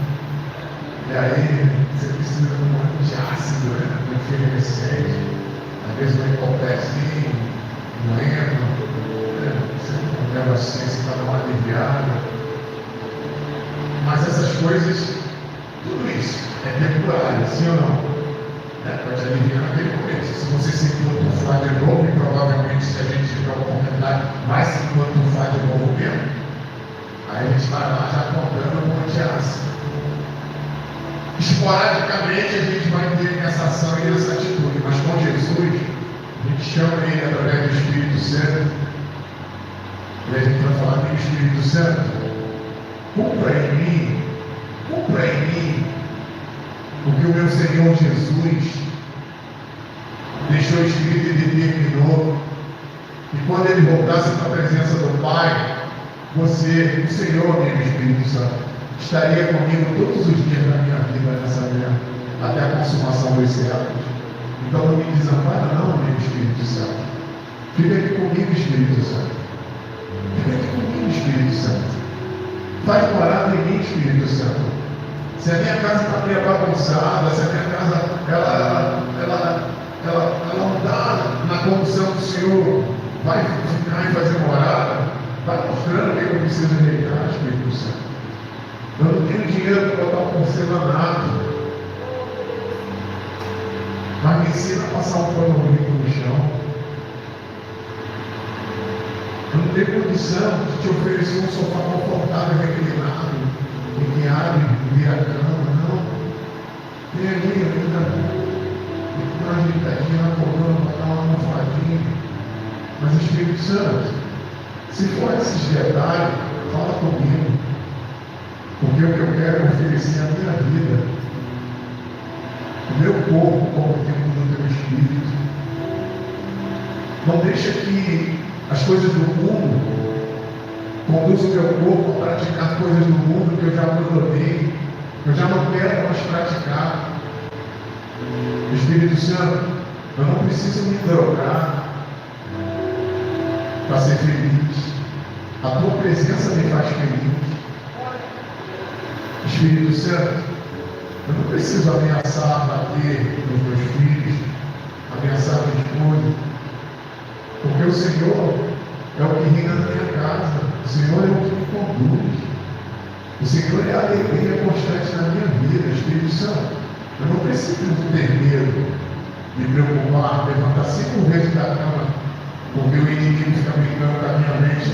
E aí você precisa de um monte de ácido, né? Para enfermecer. Às vezes não hipotesinho, doendo. Você não leva assim, você está uma aliviada. Mas essas coisas, tudo isso é temporário, sim ou não? Pode aliviar naquele momento. Se você se entufar de novo, e provavelmente se a gente tiver uma oportunidade, vai se entufar de novo mesmo. Aí a gente vai lá já contando um monte de ácido. Esporadicamente a gente vai ter essa ação e essa atitude, mas com Jesus, a gente chama ele através do Espírito Santo. E a gente vai falar do Espírito Santo. Cumpra em mim o que o meu Senhor Jesus deixou escrito e determinou. E quando ele voltasse para a presença do Pai, você, o Senhor, meu Espírito Santo, estaria comigo todos os dias da minha vida nessa terra, até a consumação dos séculos. Então não me desampara não, meu Espírito Santo. Fica aqui comigo, Espírito Santo. Fica aqui comigo, Espírito Santo. Faz morada em mim, Espírito Santo. Se a minha casa está meio bagunçada, se a minha casa ela não está na condição do Senhor, vai ficar e fazer morada, vai mostrando o que eu preciso ajeitar, Espírito Santo. Eu não tenho dinheiro para botar um porcelanato, mas me ensina a passar um pano limpo no chão. Eu não tenho condição de te oferecer um sofá confortável, reclinado, em que abre e vira a cama, não. Vem ali, ainda uma ajeitadinha na coluna para dar uma almofadinha. Mas Espírito Santo, se for esses detalhes, fala comigo. Porque o que eu quero é oferecer a minha vida, o meu corpo como templo do teu Espírito. Não deixa que as coisas do mundo conduzam o meu corpo a praticar coisas do mundo que eu já abandonei, que eu já não quero mais praticar. Espírito Santo, eu não preciso me drogar para ser feliz. A tua presença me faz feliz. Espírito Santo, eu não preciso ameaçar bater nos meus filhos, ameaçar minha esposa, porque o Senhor é o que reina na minha casa, o Senhor é o que me conduz, o Senhor é a alegria constante na minha vida. Espírito Santo, eu não preciso ter medo, me preocupar, levantar 5 vezes da cama, porque o inimigo fica brincando com a minha mente,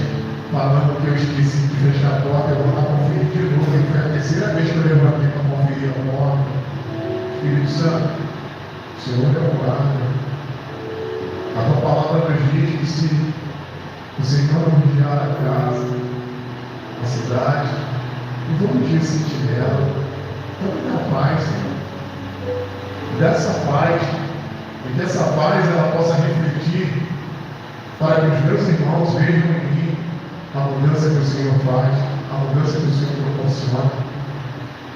falando que eu esqueci de fechar a porta. Eu vou lá conferir de novo, e foi a terceira vez que eu levantei para conferir a porta. Espírito Santo, o Senhor é o guarda. A tua palavra nos diz que se o Senhor não vigiar a casa, a cidade, e vamos dizer sentinela, então dá paz, Senhor. Dessa paz, e dessa paz ela possa refletir para que os meus irmãos vejam em mim a mudança que o Senhor faz, a mudança que o Senhor proporciona.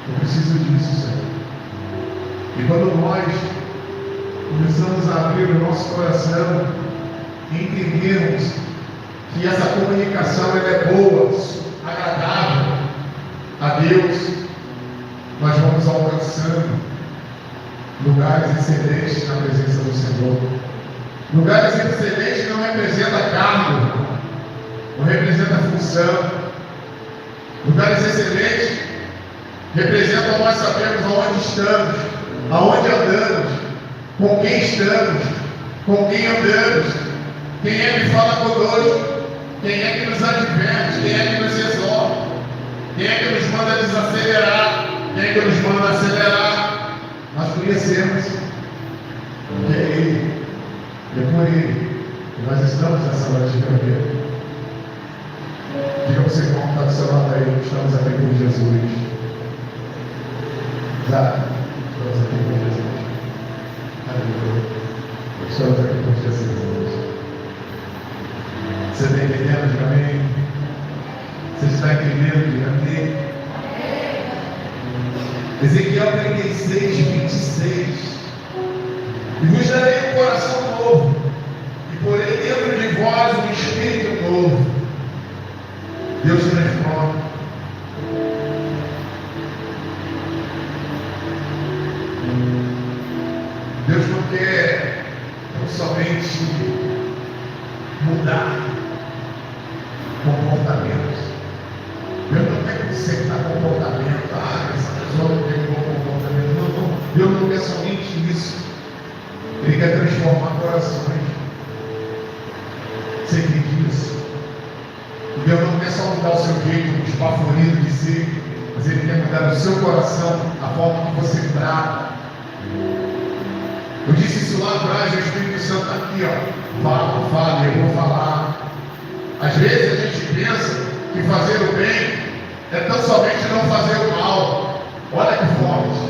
Eu preciso disso, Senhor. E quando nós começamos a abrir o nosso coração e entendermos que essa comunicação ela é boa, agradável a Deus, nós vamos alcançando lugares excelentes na presença do Senhor. Lugares excelentes não representa cargo, não representa função. Lugares excelentes representam nós sabemos aonde estamos, aonde andamos, com quem estamos, com quem andamos, quem é que fala conosco, quem é que nos adverte, quem é que nos exorta, quem é que nos manda desacelerar, quem é que nos manda acelerar. Nós conhecemos que é Ele, é por Ele que nós estamos nessa noite de campeão. Diga você como está do seu lado aí, estamos aqui por Jesus. Já, estamos aqui por Jesus. Aleluia. Estamos aqui por Jesus. Você está entendendo? Diga amém. Você está entendendo? Diga amém. Ezequiel 36, 26. E vos darei um coração novo, e porei dentro de vós um espírito novo. Deus transforma. Deus não quer não somente mudar comportamentos. Deus não quer consertar comportamento. Essa pessoa não tem bom comportamento. Não. Deus não quer somente isso. Ele quer transformar corações. Você entende isso? Deus não quer só mudar o seu jeito espaforido de ser, mas Ele quer mudar o seu coração, a forma que você trata. Eu disse isso lá atrás, o Espírito Santo está aqui, ó. Fala, eu vou falar. Às vezes a gente pensa que fazer o bem é tão somente não fazer o mal. Olha que forte.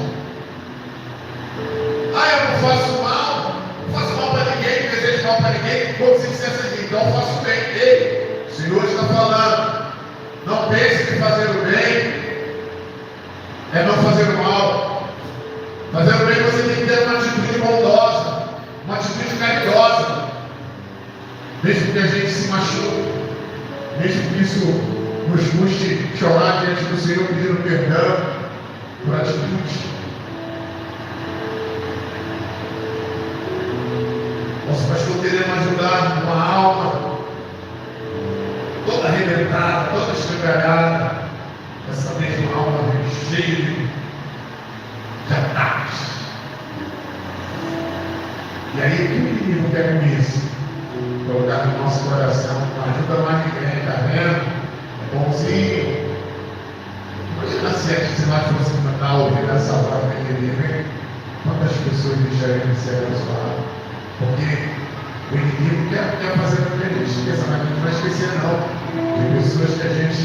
Eu não faço mal, não faço mal para ninguém, não desejo mal para ninguém, como se dissesse assim, então eu faço bem. Ei, o Senhor está falando, não pense que fazer o bem é não fazer o mal. Fazer o bem você tem que ter uma atitude bondosa. mesmo que a gente se machuque, mesmo que isso nos custe chorar diante do Senhor pedindo perdão por atitudes. Nosso pastor querendo ajudar uma alma toda arrebentada, toda escangalhada, essa mesma alma cheia de ataques. E aí, o que o inimigo quer com isso? Colocar no nosso coração, não ajuda mais ninguém, está vendo? É bonzinho. Imagina se a gente vai fosse mandar ouvir essa palavra que ele vem, quantas pessoas deixariam de ser abençoadas? Porque o inimigo quer fazer com que a gente esqueça, mas a gente não vai esquecer não. Tem pessoas que a gente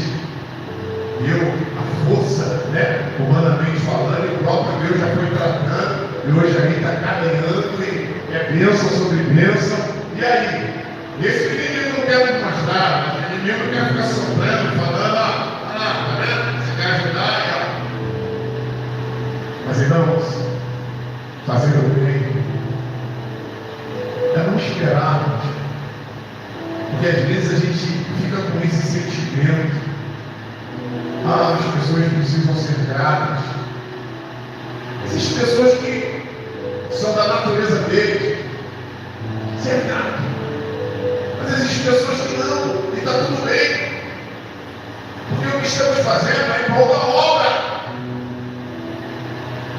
deu a força, né, humanamente falando, e o próprio Deus já foi tratando, e hoje a gente está caminhando, e é bênção sobre bênção. E aí? Esse inimigo não quer nos mostrar, mas o inimigo quer ficar soprando, falando, tá vendo? Você quer ajudar? Mas irmãos, fazer o bem é não esperarmos, porque às vezes a gente fica com esse sentimento, as pessoas precisam ser gratas. Existem pessoas que são da natureza deles ser grato, mas existem pessoas que não, e está tudo bem, porque o que estamos fazendo é em prol da obra.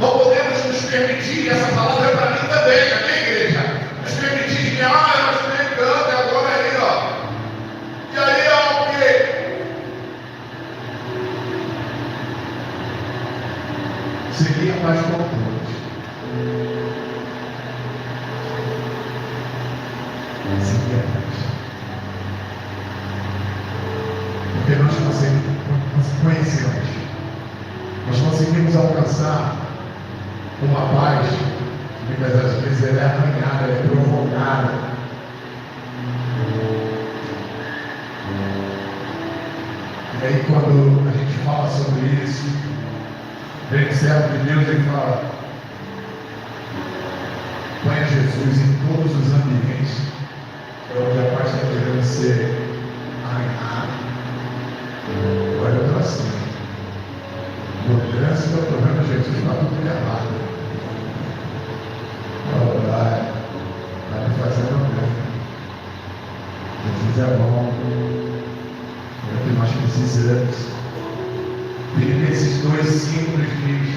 Não podemos nos permitir, essa palavra é para mim também, amém, igreja? Nos permitir que, eu ajudei tanto, e agora aí, ó. E aí, ó, o quê? Seria mais constante. Seria mais. Porque nós conhecemos, nós conseguimos alcançar uma paz que muitas das vezes ela é arranhada, ela é provocada. E aí quando a gente fala sobre isso, vem o servo de Deus e fala: ponha Jesus em todos os ambientes onde a paz está querendo ser arranhada. Olha para cima. Mudança que eu estou vendo Jesus está tudo errado. Está me fazendo bem. Jesus é bom. É o que nós precisamos. Filipenses 2:5 diz: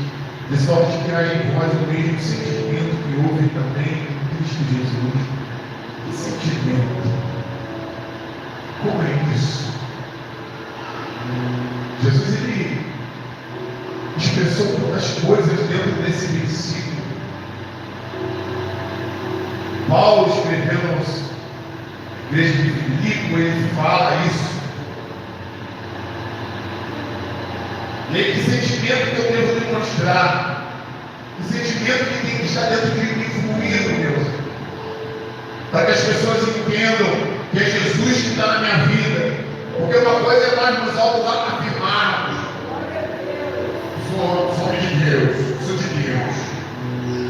de sorte que haja em vós o mesmo sentimento que houve também em Cristo Jesus. Que sentimento? Como é isso? Jesus, ele expressou muitas coisas dentro desse versículo. Paulo, escrevendo na igreja de Filipe, ele fala isso. E aí, que sentimento que eu devo demonstrar? Que sentimento que tem que estar dentro de mim, fluindo, Deus? Para que as pessoas entendam que é Jesus que está na minha vida. Porque uma coisa é nós nos autoafirmarmos: sou de Deus, sou de Deus.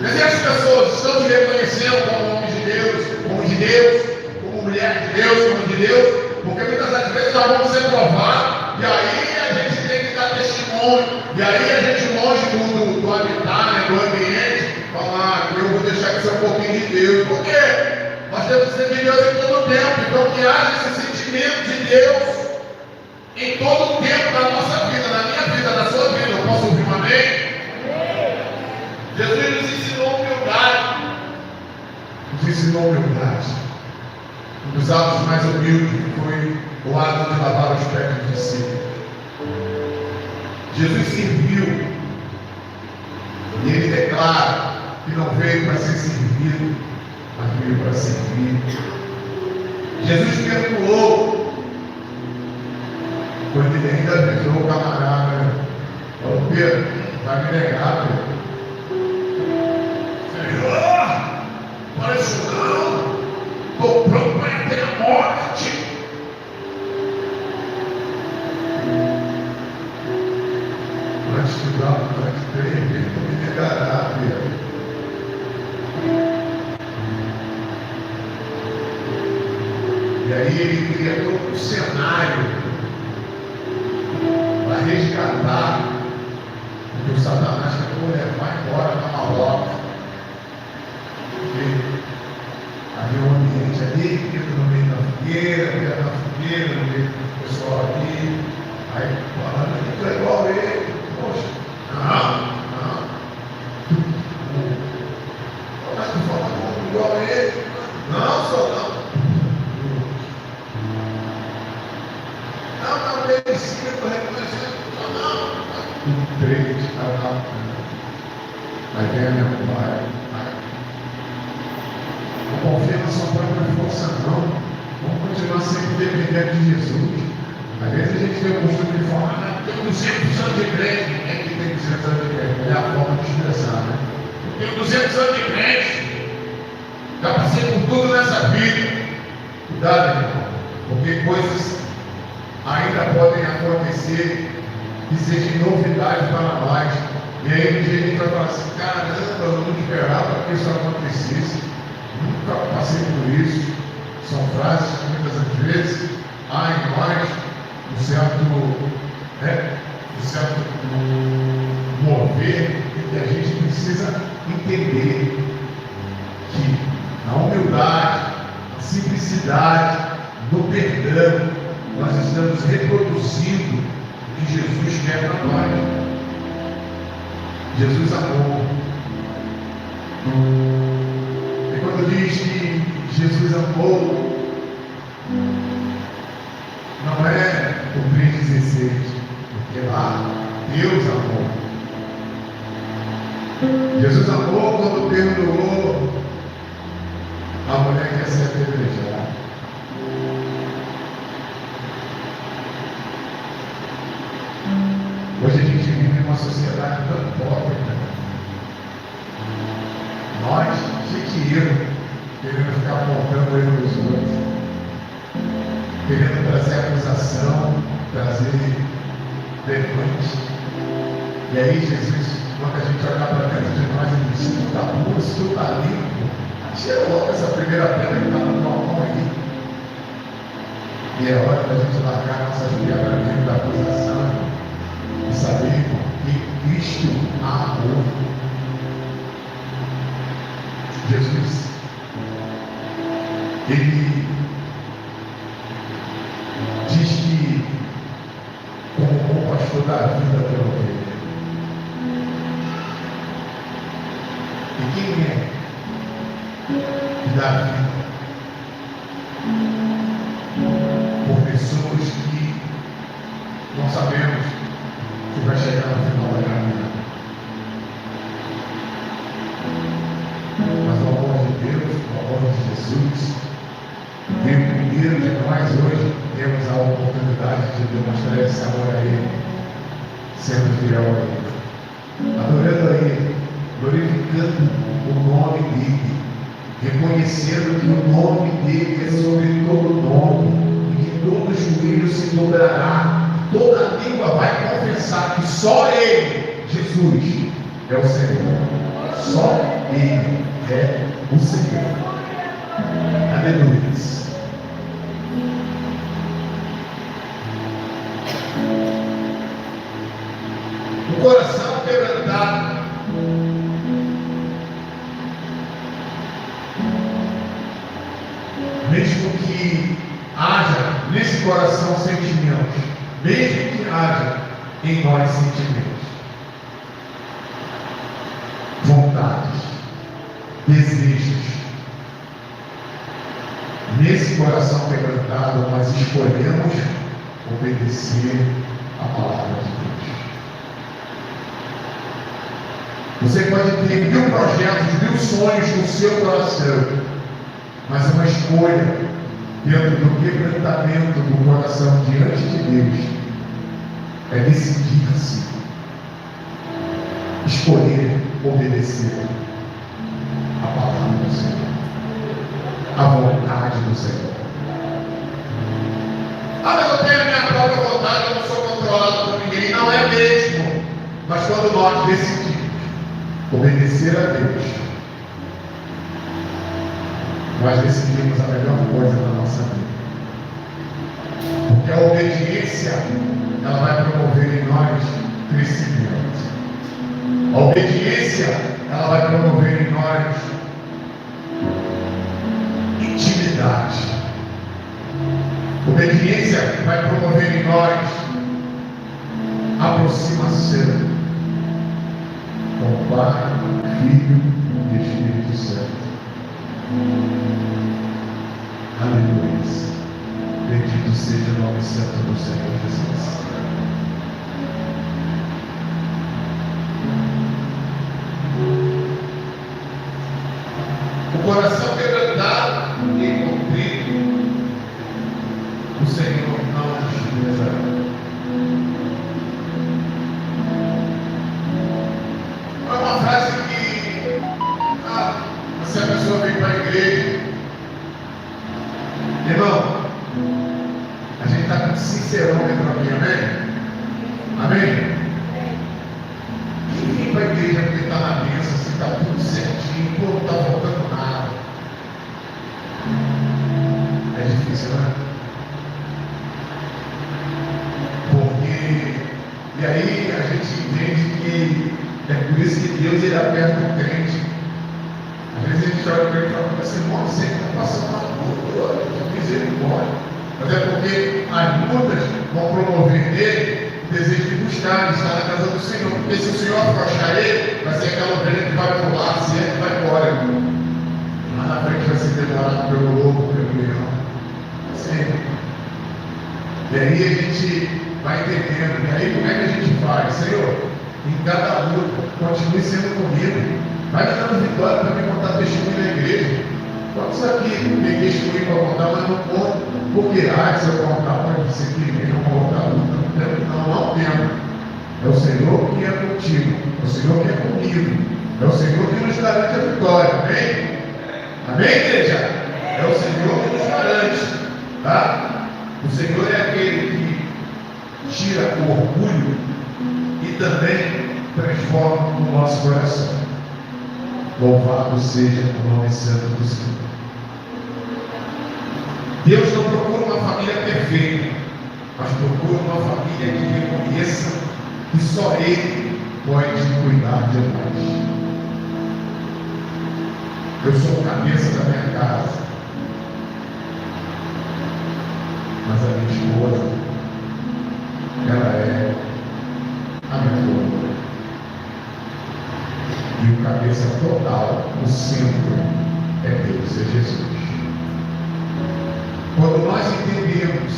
Mas as pessoas estão te reconhecendo como homem de Deus, como mulher de Deus, como de Deus, porque muitas das vezes nós vamos ser provados, e aí a gente tem que dar testemunho, e aí a gente longe do habitat, né, do ambiente, falar: eu vou deixar de ser um pouquinho de Deus. Por quê? Nós temos que ser de Deus em todo o tempo. Então que haja esse sentimento de Deus em todo o tempo da nossa vida, na minha vida, na sua vida. Eu posso ouvir um amém? Jesus nos ensinou humildade. Nos ensinou humildade. Um dos atos mais humildes foi o ato de lavar os pés dos discípulos. Jesus serviu. E ele declara que não veio para ser servido, mas veio para servir. Jesus perdoou. Quando ele ainda avisou o camarada, falou: Pedro, vai me negar, Pedro. Senhor, para isso não, estou pronto para ir até a morte. Antes de dar, antes de ter, tu me negará, Pedro. E aí ele cria todo um cenário para resgatar o que o Satanás tentou levar embora na maloca. Porque havia um ambiente ali, no meio da fogueira, no meio do pessoal ali. Aí falando, tu é igual a ele. Poxa, não. Mas tu fala igual a ele. Não, sou não. Não, ele sim, eu estou reconhecendo. Não. Crente, não. Aí vem a minha pai. Não confia na sua própria força, não. Vamos continuar sempre dependendo de Jesus. Às vezes a gente tem o costume de falar, eu tenho 200 anos de crente. Quem que tem 200 anos de crente? É a forma de expressar, né? Eu tenho 200 anos de crente. Já passei por tudo nessa vida. Cuidado, irmão. Porque coisas ainda podem acontecer que sejam novidade para nós. E aí um dia a gente vai falar assim, caramba, eu não esperava que isso acontecesse. Nunca passei por isso. São frases que muitas vezes há em nós um certo mover que a gente precisa entender que na humildade, na simplicidade, no perdão, nós estamos reproduzindo o que Jesus quer para nós. Jesus amou. E quando diz que Jesus amou, não é o 3,16, porque lá Deus amou. Jesus amou quando perdoou a mulher que ia ser apedrejada. Hoje a gente vive em uma sociedade tão pobre, né? Nós, gente, querendo ficar apontando o erro dos outros, querendo trazer acusação, trazer levante. E aí Jesus, quando a gente olhar para dentro de nós, ele diz, tu está puro, se tu está limpo, tira logo essa primeira pedra que está na tua mão aí. E é hora da gente largar nossas pedras da acusação e saber que Cristo amou. Jesus, ele diz que, como bom pastor da vida pela ovelha. E quem é que dá vida por pessoas que não sabemos que vai chegar no final da caminhada? Mas o amor de Deus, o amor de Jesus, veio primeiro de nós hoje. Temos a oportunidade de demonstrar esse amor a Ele, sendo fiel a Ele, adorando a Ele, glorificando o nome dEle, reconhecendo que o nome dEle é sobre todo nome, e que todo joelho se dobrará, toda língua vai confessar que só Ele, Jesus, é o Senhor, só Ele é o Senhor. Aleluia. O coração quebrantado, mesmo que haja nesse coração sentimentos, mesmo que haja em nós sentimentos, vontades, desejos, nesse coração quebrantado nós escolhemos obedecer a palavra de Deus. Você pode ter 1000 projetos, 1000 sonhos no seu coração, mas uma escolha dentro do quebrantamento do coração diante de Deus é decidir-se, escolher obedecer a palavra do Senhor, a vontade do Senhor. Mas eu tenho a minha própria vontade, eu não sou controlado por ninguém. Não é mesmo. Mas quando nós decidimos obedecer a Deus, nós decidimos a melhor coisa da nossa vida. obediência, ela vai promover em nós intimidade. Obediência vai promover em nós aproximação com o Pai, Filho e Espírito Santo. Aleluia. Bendito seja o nome santo do Senhor Jesus. O coração quebrantado e contrito, o Senhor não desprezará. É uma frase que, se a pessoa vem para a igreja, irmão, a gente está com sincerômetro aqui, amém? Amém? Quem vem para a igreja porque está na bênção, se está tudo certinho, pô, não está faltando nada. É difícil, né? Porque, e aí a gente entende que é por isso que Deus ele aperta o crente. Às vezes a gente olha para ele e fala, mas esse irmão sempre está passando uma luta, que misericórdia. Mas é porque as lutas vão promover nele o desejo de buscar, de estar na casa do Senhor. Porque se o Senhor afrouxar ele, vai ser aquela ovelha que vai pular, se é que vai embora. Lá na frente vai ser devorado pelo lobo, pelo leão. Sempre. E aí a gente vai entendendo. E aí como é que a gente faz? Senhor, em cada luta, continue sendo comigo. Vai me dando vitória para me contar testemunho na igreja. Quantos aqui tem testemunho para contar, mas não conta? Porque, se eu contar, pode ser que não contar luta. Não tempo. É o Senhor que é contigo. É o Senhor que é comigo. É o Senhor que nos garante a vitória. Amém? Amém, igreja? É o Senhor que nos garante. Tá? O Senhor é aquele que tira o orgulho e também transforma o nosso coração. Louvado seja o nome santo do Senhor. Deus não procura uma família perfeita, mas procura uma família que reconheça que só Ele pode cuidar de nós. Eu sou o cabeça da minha casa, mas a minha esposa, ela é a minha coroa. E o cabeça total, o centro, é Deus, é Jesus. Quando nós entendemos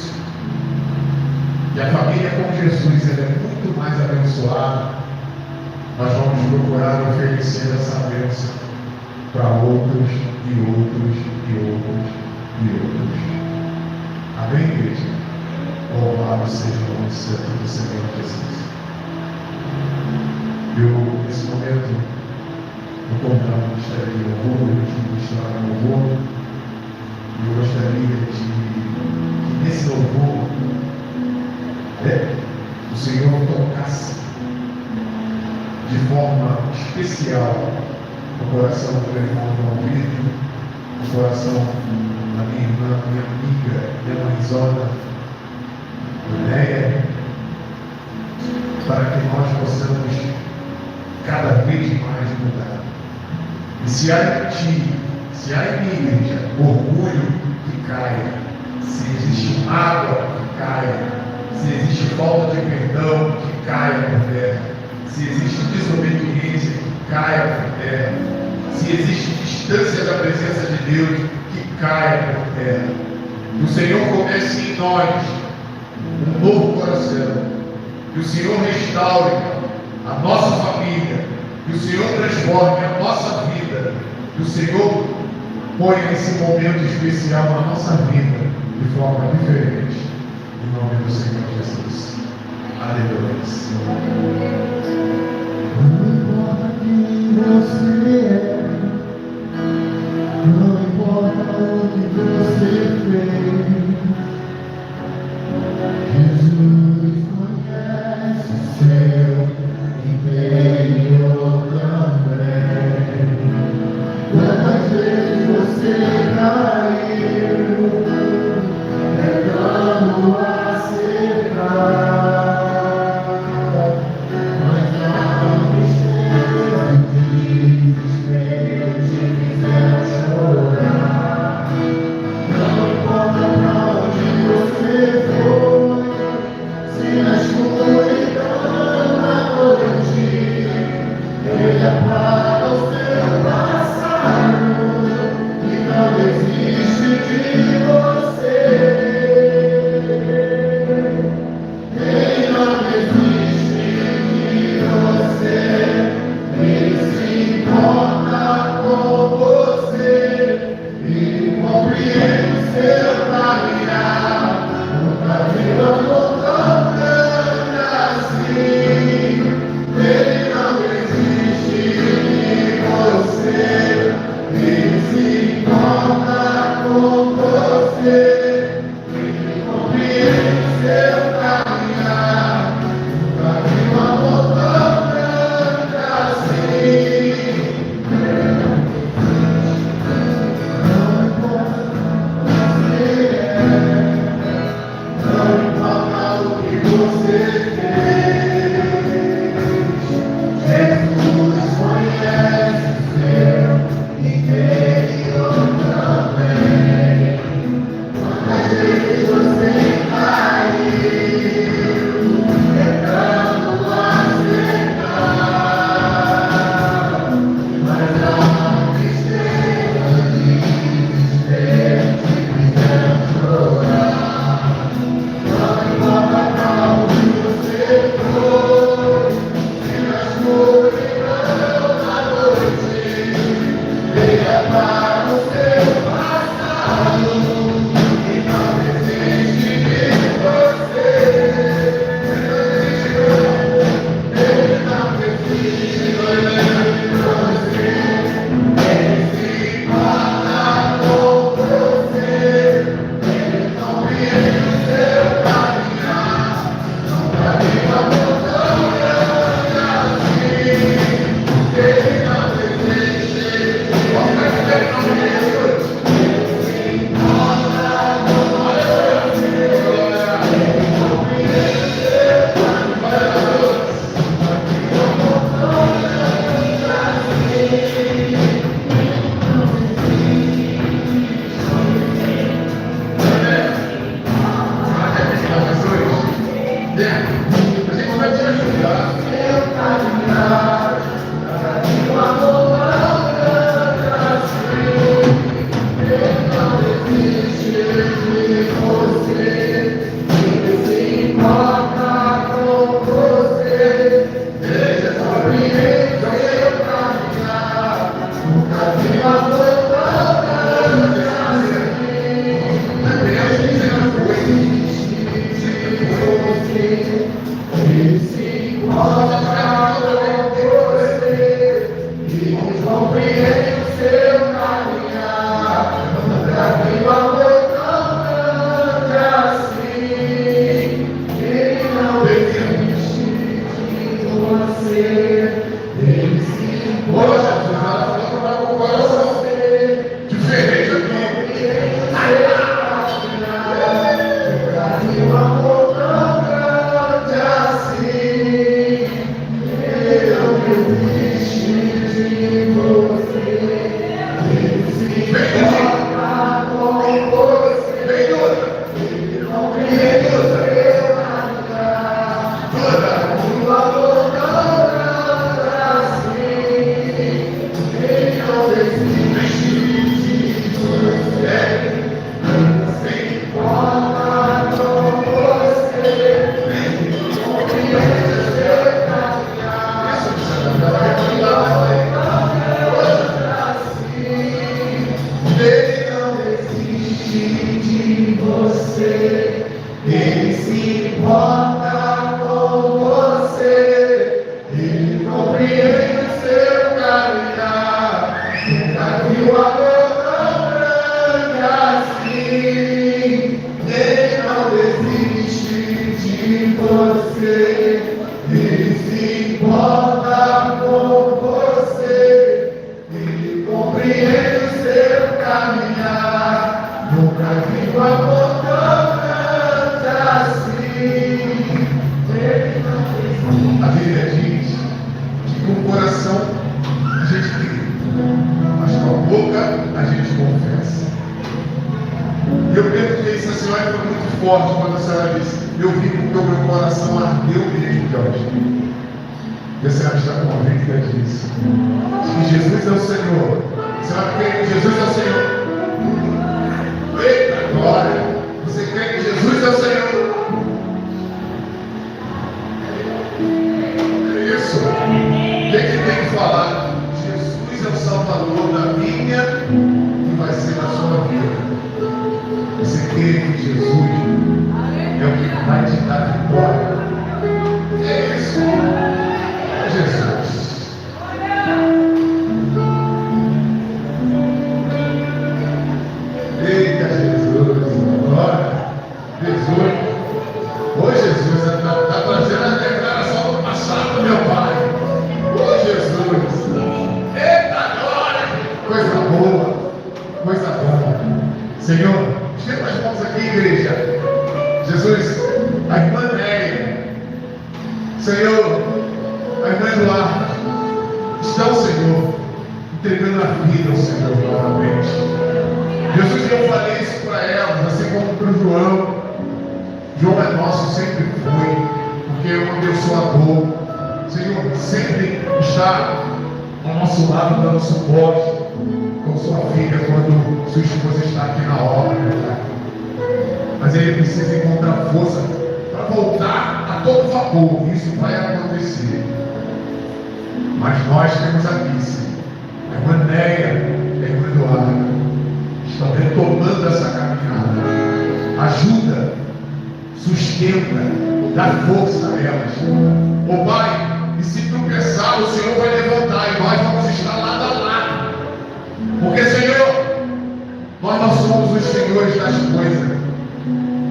que a família com Jesus ela é muito mais abençoada, nós vamos procurar oferecer essa bênção para outros e outros e outros e outros. Amém, igreja? Louvado seja o nome santo do Senhor Jesus. Eu, nesse momento, vou convidar o Ministério de Louvor, a gente ministrar no louvor. E eu gostaria de que nesse louvor o Senhor tocasse de forma especial o coração do meu irmão João Vitor, o coração da minha irmã, minha amiga, minha mãezona, Neia, para que nós possamos cada vez mais mudar. E se há em ti, se há em mim, igreja, orgulho que caia, se existe mágoa que caia, se existe falta de perdão que caia por terra, se existe desobediência que caia por terra, se existe distância da presença de Deus que caia por terra. Que o Senhor comece em nós um novo coração, que o Senhor restaure a nossa família, que o Senhor transforme a nossa vida, que o Senhor ponha esse momento especial na nossa vida de forma diferente. Em nome do Senhor Jesus. Aleluia. Não importa quem você é, não importa o que você fez, Jesus conhece o seu interior também. Quantas vezes você caiu, tentando acertar, mas não esquece.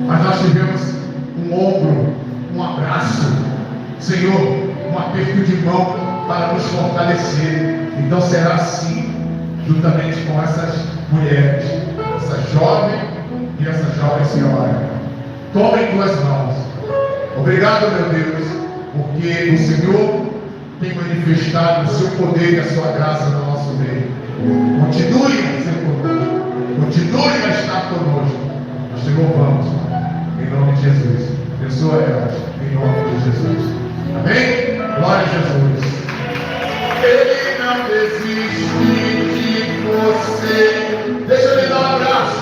mas nós tivemos um ombro, um abraço, Senhor, um aperto de mão para nos fortalecer. Então será assim, juntamente com essas mulheres, essa jovem e essa jovem senhora. Toma em tuas mãos. Obrigado, meu Deus, porque o Senhor tem manifestado o seu poder e a sua graça no nosso meio. Continue a ser conosco, continue a estar conosco. Nós te louvamos, em nome de Jesus. Abençoa elas, em nome de Jesus. Amém? Glória a Jesus. Ele não desiste de você. Deixa eu lhe dar um abraço.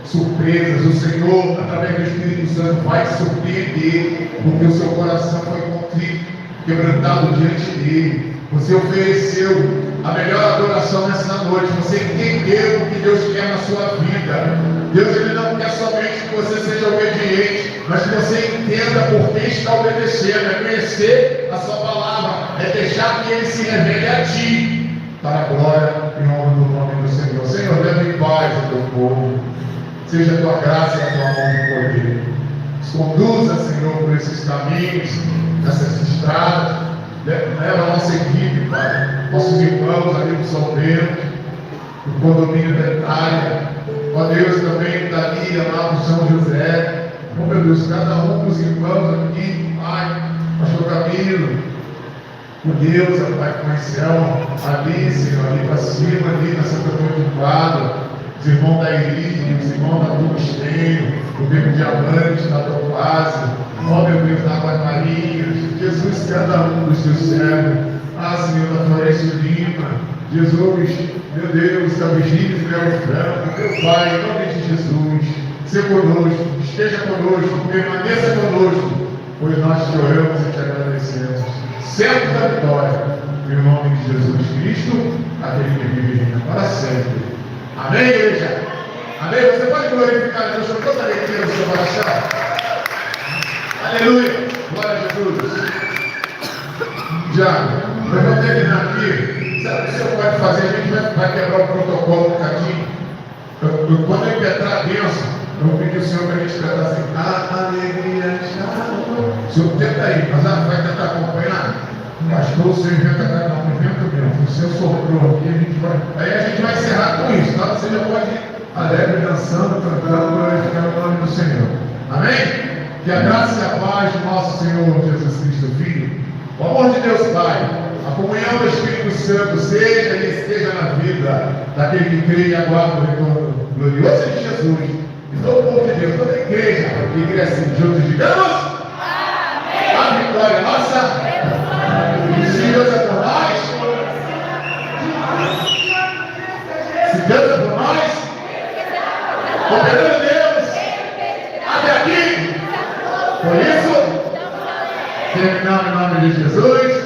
Surpresas, o Senhor, através do Espírito Santo, vai surpreender, porque o seu coração foi contrito, quebrantado diante dele. Você ofereceu a melhor adoração nessa noite. Você entendeu o que Deus quer na sua vida. Deus, ele não quer somente que você seja obediente, mas que você entenda por que está obedecendo. É conhecer a sua palavra, é deixar que ele se revele a ti, para a glória e honra do nome do Senhor. Senhor, leve paz ao teu povo. Seja a tua graça e a tua mão de poder. Nos conduza, Senhor, por esses caminhos, nessas estradas. Leva a nossa equipe, Pai. Nossos irmãos ali no São Pedro, no condomínio da Itália. Ó Deus, também dali, lá no São José. Ó meu Deus, cada um dos irmãos aqui, Pai. Pastor Camilo. O Deus, ó Pai, com o Marcel, ali, Senhor, ali para cima, ali na Santa Cruz do Quadro. Os irmãos da Elite, os irmãos da Tungstênio, o Beco Diamante, da Topázio, ó meu Deus, da Água Maria, Jesus, cada um dos teus servos, Senhor, da Floresta Lima, Jesus, meu Deus, da Vigília de Belo Franco, meu Pai, em nome de Jesus, seja conosco, esteja conosco, permaneça conosco, pois nós te oramos e te agradecemos, certo da vitória, em nome de Jesus Cristo, aquele que vive e reina para sempre. Amém, igreja? Amém? Você pode glorificar a Deus com toda a alegria do seu coração? Aleluia! Glória a Jesus! Já, nós vamos terminar aqui. Sabe o que o senhor pode fazer? A gente vai quebrar o protocolo um bocadinho. Quando eu impetrar a bênção, eu vou pedir ao senhor para a gente cantar assim: a alegria está. O senhor tenta aí, mas vai tentar acompanhar? Pastor, o senhor inventa cada um, inventa mesmo. O senhor soprou aqui, aí a gente vai encerrar com isso, tá? Você já pode ir alegre, dançando, cantando, glorificando o nome do Senhor. Amém? Que a graça e a paz do nosso Senhor Jesus Cristo, Filho, o amor de Deus Pai, a comunhão do Espírito Santo seja e esteja na vida daquele que crê e aguarda o retorno glorioso de Jesus. E todo o povo de Deus, toda a igreja, que cresce juntos, digamos: amém! A vitória é nossa. Se Deus é por nós, Deus é por nós. Operando Deus. Até aqui. Por isso, terminamos em nome de Jesus.